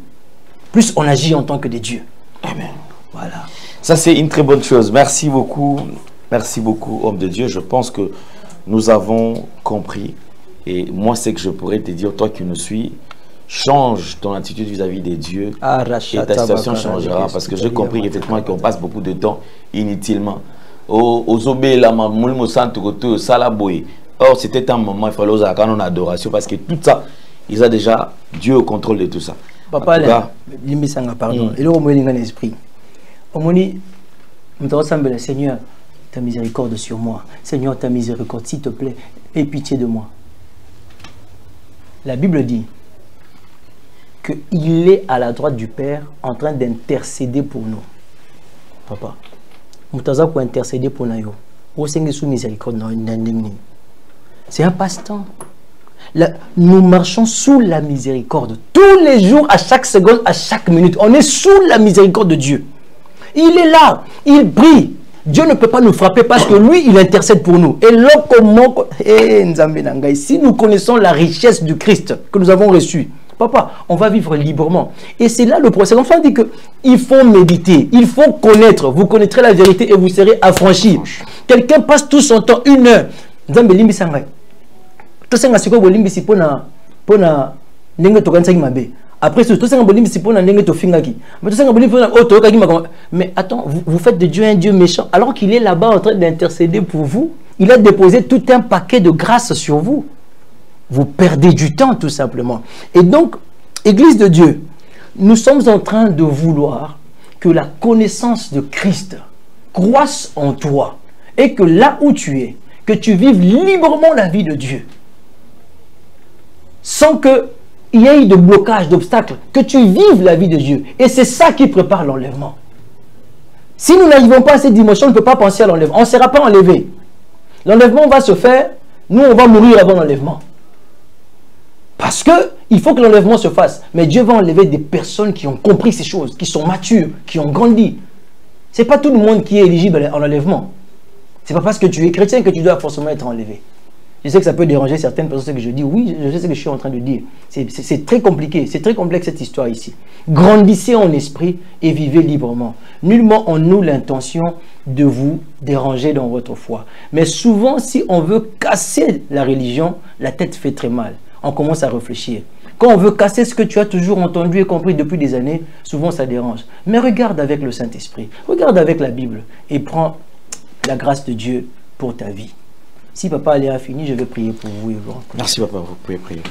plus on agit en tant que des dieux. Amen. Voilà. Ça, c'est une très bonne chose. Merci beaucoup, homme de Dieu. Je pense que nous avons compris. Et moi, c'est que je pourrais te dire, toi qui nous suis, change ton attitude vis-à-vis des dieux et ta situation changera, parce que j'ai compris effectivement qu'on passe beaucoup de temps inutilement. Or, c'était un moment, il fallait oser en adoration, parce que tout ça, ils ont déjà Dieu au contrôle de tout ça. Papa, pardon, et là, au moins, il y a un esprit. Au moins, Seigneur, ta miséricorde sur moi. Seigneur, ta miséricorde, s'il te plaît, aie pitié de moi. La Bible dit qu'il est à la droite du Père en train d'intercéder pour nous. Papa, Moutaza pour intercéder pour nous. C'est un passe-temps. Nous marchons sous la miséricorde. Tous les jours, à chaque seconde, à chaque minute. On est sous la miséricorde de Dieu. Il est là. Il brille. Dieu ne peut pas nous frapper parce que lui, il intercède pour nous. Et là, comment... si nous connaissons la richesse du Christ que nous avons reçue, papa, on va vivre librement. Et c'est là le procès. Enfin, on dit qu'il faut méditer, il faut connaître. Vous connaîtrez la vérité et vous serez affranchis. Quelqu'un passe tout son temps, 1 heure. Après, mais attends, vous faites de Dieu un Dieu méchant alors qu'il est là-bas en train d'intercéder pour vous. Il a déposé tout un paquet de grâce sur vous. Vous perdez du temps tout simplement. Et donc, Église de Dieu, nous sommes en train de vouloir que la connaissance de Christ croisse en toi et que là où tu es, que tu vives librement la vie de Dieu. Sans qu'il y ait de blocage, d'obstacles, que tu vives la vie de Dieu. Et c'est ça qui prépare l'enlèvement. Si nous n'arrivons pas à cette dimension, on ne peut pas penser à l'enlèvement. On ne sera pas enlevé. L'enlèvement va se faire, nous on va mourir avant l'enlèvement. Parce qu'il faut que l'enlèvement se fasse. Mais Dieu va enlever des personnes qui ont compris ces choses, qui sont matures, qui ont grandi. Ce n'est pas tout le monde qui est éligible en enlèvement. Ce n'est pas parce que tu es chrétien que tu dois forcément être enlevé. Je sais que ça peut déranger certaines personnes que je dis. Oui, je sais ce que je suis en train de dire. C'est très compliqué, c'est très complexe cette histoire ici. Grandissez en esprit et vivez librement. Nullement en nous l'intention de vous déranger dans votre foi. Mais souvent, si on veut casser la religion, la tête fait très mal. On commence à réfléchir. Quand on veut casser ce que tu as toujours entendu et compris depuis des années, souvent ça dérange. Mais regarde avec le Saint-Esprit, regarde avec la Bible et prends la grâce de Dieu pour ta vie. Si papa a fini, je vais prier pour vous. Merci papa, vous pouvez prier.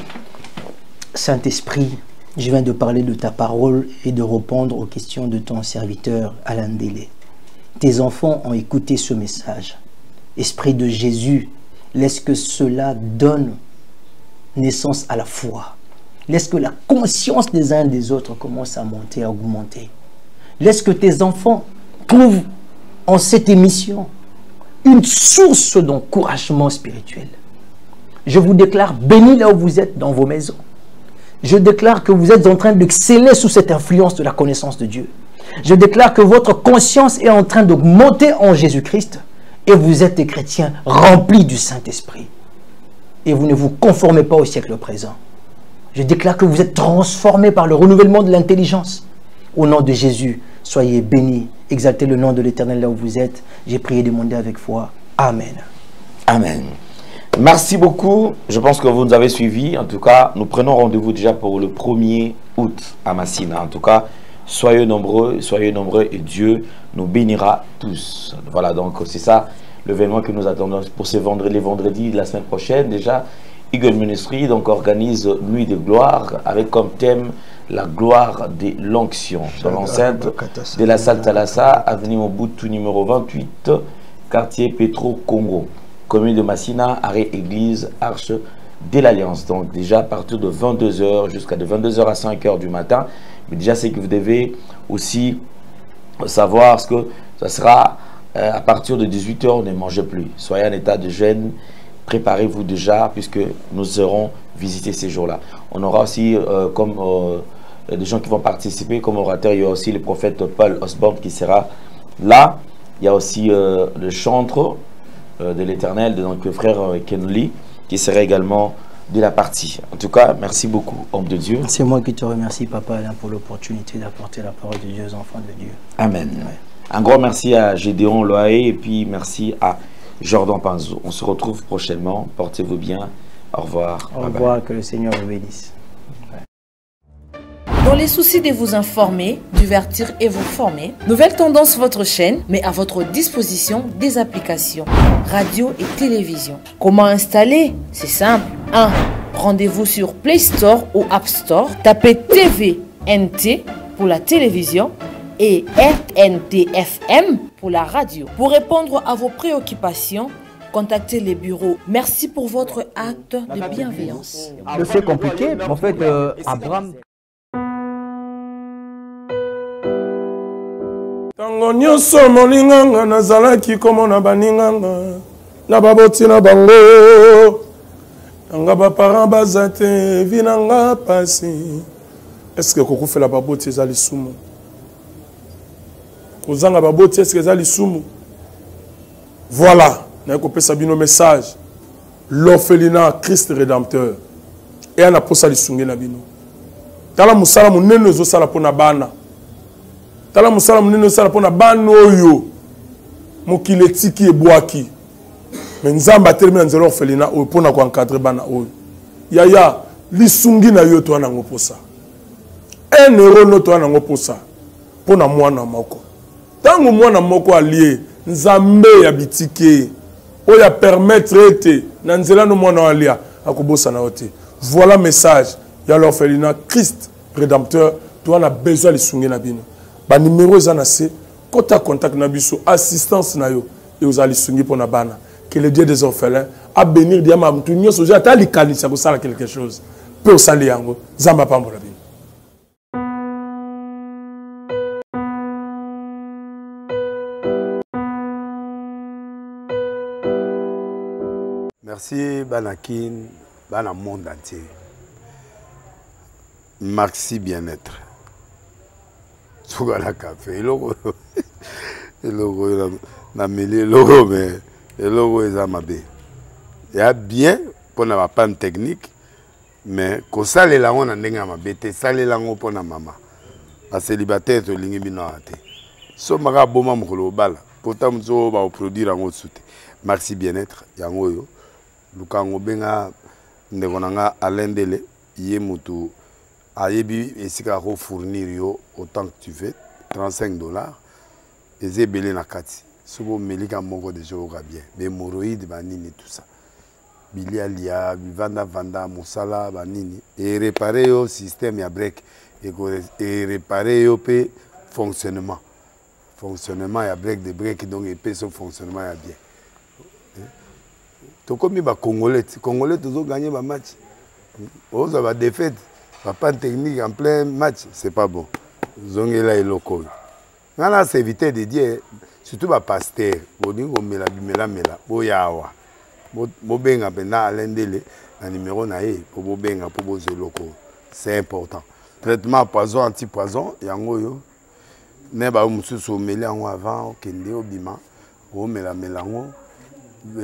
Saint-Esprit, je viens de parler de ta parole et de répondre aux questions de ton serviteur Alain Délé. Tes enfants ont écouté ce message. Esprit de Jésus, laisse que cela donne naissance à la foi. Laisse que la conscience des uns et des autres commence à monter, à augmenter. Laisse que tes enfants trouvent en cette émission une source d'encouragement spirituel. Je vous déclare bénis là où vous êtes dans vos maisons. Je déclare que vous êtes en train d'exceller sous cette influence de la connaissance de Dieu. Je déclare que votre conscience est en train d'augmenter en Jésus-Christ et vous êtes des chrétiens remplis du Saint-Esprit. Et vous ne vous conformez pas au siècle présent. Je déclare que vous êtes transformés par le renouvellement de l'intelligence. Au nom de Jésus, soyez bénis. Exaltez le nom de l'Éternel là où vous êtes. J'ai prié et demandé avec foi. Amen. Amen. Merci beaucoup. Je pense que vous nous avez suivis. En tout cas, nous prenons rendez-vous déjà pour le 1er août à Massina. En tout cas, soyez nombreux et Dieu nous bénira tous. Voilà, donc c'est ça l'événement que nous attendons pour ces les vendredis de la semaine prochaine. Déjà, Eagle Ministry donc organise Nuit de gloire avec comme thème la gloire de l'onction dans l'enceinte de la salle Thalassa, avenue Mobutu numéro 28, quartier Petro Congo, commune de Massina, arrêt église Arche de l'Alliance. Donc déjà à partir de 22 h jusqu'à de 22 h à 5 h du matin. Mais déjà c'est que vous devez aussi savoir ce que ça sera à partir de 18 h, on ne mange plus. Soyez en état de jeûne. Préparez-vous déjà puisque nous serons visiter ces jours-là. On aura aussi des gens qui vont participer comme orateur. Il y a aussi le prophète Paul Osborne qui sera là. Il y a aussi le chantre de l'Éternel, donc le frère Ken Lee, qui sera également de la partie. En tout cas, merci beaucoup, homme de Dieu. C'est moi qui te remercie, Papa Alain, pour l'opportunité d'apporter la parole de Dieu aux enfants de Dieu. Amen. Ouais. Un grand merci à Gédéon Loaé et puis merci à Jordan Panzo. On se retrouve prochainement. Portez-vous bien. Au revoir. Au revoir. Que le Seigneur vous bénisse. Dans les soucis de vous informer, divertir et vous former, Nouvelle Tendance, votre chaîne, met à votre disposition des applications, radio et télévision. Comment installer? C'est simple. 1. Rendez-vous sur Play Store ou App Store. Tapez TVNT pour la télévision et RNTFM pour la radio. Pour répondre à vos préoccupations, contactez les bureaux. Merci pour votre acte de bienveillance. C'est compliqué, mais en fait, Abraham... Tango nyonso molinganga nazalaki komona baninganga na baboti na bango nanga baparent baza te vi nanga pasi. Est-ce que kokufela baboti eza lisumu? Kozanga baboti est-ce que eza lisumu? Voilà, na kopesa bino message. L'orphelinat Christ rédempteur et ana posa lisunge na bino. Tala musala munene ezosala pona bana. Tala musala munene sala pona bana oyo mokile tiki ebwaki. Mais nzamba termine nzelo orphelinat oyo pona ko encadrer bana oyo. Yaya lisungi na yo to na ngoposa. 1 euro no to na ngoposa pona mwana moko. Tango mwana moko allié nzambe ya bitike oya permettre ete na nzela no mwana alia akobosa na ote. Voilà message ya l'orphelinat Christ rédempteur to na besoin lisungi na bino. Ba numéro za na se kota contact na biso assistance na yo et aux alisungi pour na bana que le Dieu des orphelins a bénir diama mtu nyoso ja ta likanisa ko sala quelque chose pe o sali yango zamba pambola bino. Merci Banakin, Bana monde entier. Maxi bien-être. Sougala café, logo na mêlé logo mais logo est amabé. Il y a bien pour na panne technique mais ko sale la on ndenga mabete sale la ngo pour na mama. A célibataire to lingi bino ate. So maka boma mokolo bala. Pourtant mzo ba produire ngo soute. Maxi bien-être yango yo. Lukango benga ndekonanga alendele yé mutu ayebi esika ko fournir yo autant que tu veux $35 et belé na kati sobo melika moko de jour bien mais hémorroïdes banini tout ça bilialia vanda musala banini et réparer yo système ya break et réparer yo pe fonctionnement ya break de break donc et pe son fonctionnement ya bien. To comme ba congolais toujours gagner ba match. On va défaite, pas technique en plein match, c'est pas bon. Zongela et local. Nana c'est éviter de dire surtout ba pasteur, bodingo mela boyawa. Bo benga pena alendele na numéro na e pour bo benga pour bo local. C'est important. Traitement poison anti-poison yango yo. Ne ba mususu meli en avant kende obima, o mela ngo.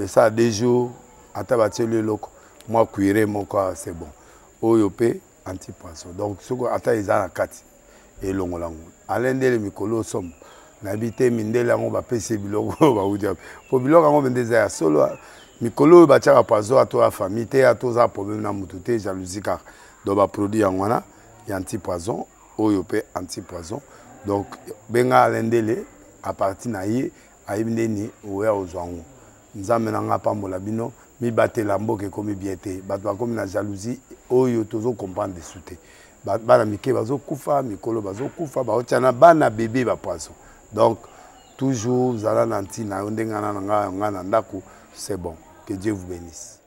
Ça des jours à tabater le loco moi cuire mon corps c'est bon oyopé anti-poisson donc ce que ata izana kati et longolango alendele mikolo som nabité mindela ngo ba pese biloko ba udia po biloko ngo bendeza ya solo mikolo ba tchaka poisson à toi famille te à toi problème na mututé jalousie car do ba produit ngwana ya anti-poisson oyopé anti-poisson donc benga alendele à partir na ye ayibindeni oya ozwango nzambe na nga pambola bino mi batela mboke komi biete bato bakomi na jalousie oyo tozo comprendre de souté bana mike bazo kufa mikolo bazo kufa baotiana bana bébé ba poisson donc toujours zala nanti na ndenga na nga na ndako c'est bon que Dieu vous bénisse.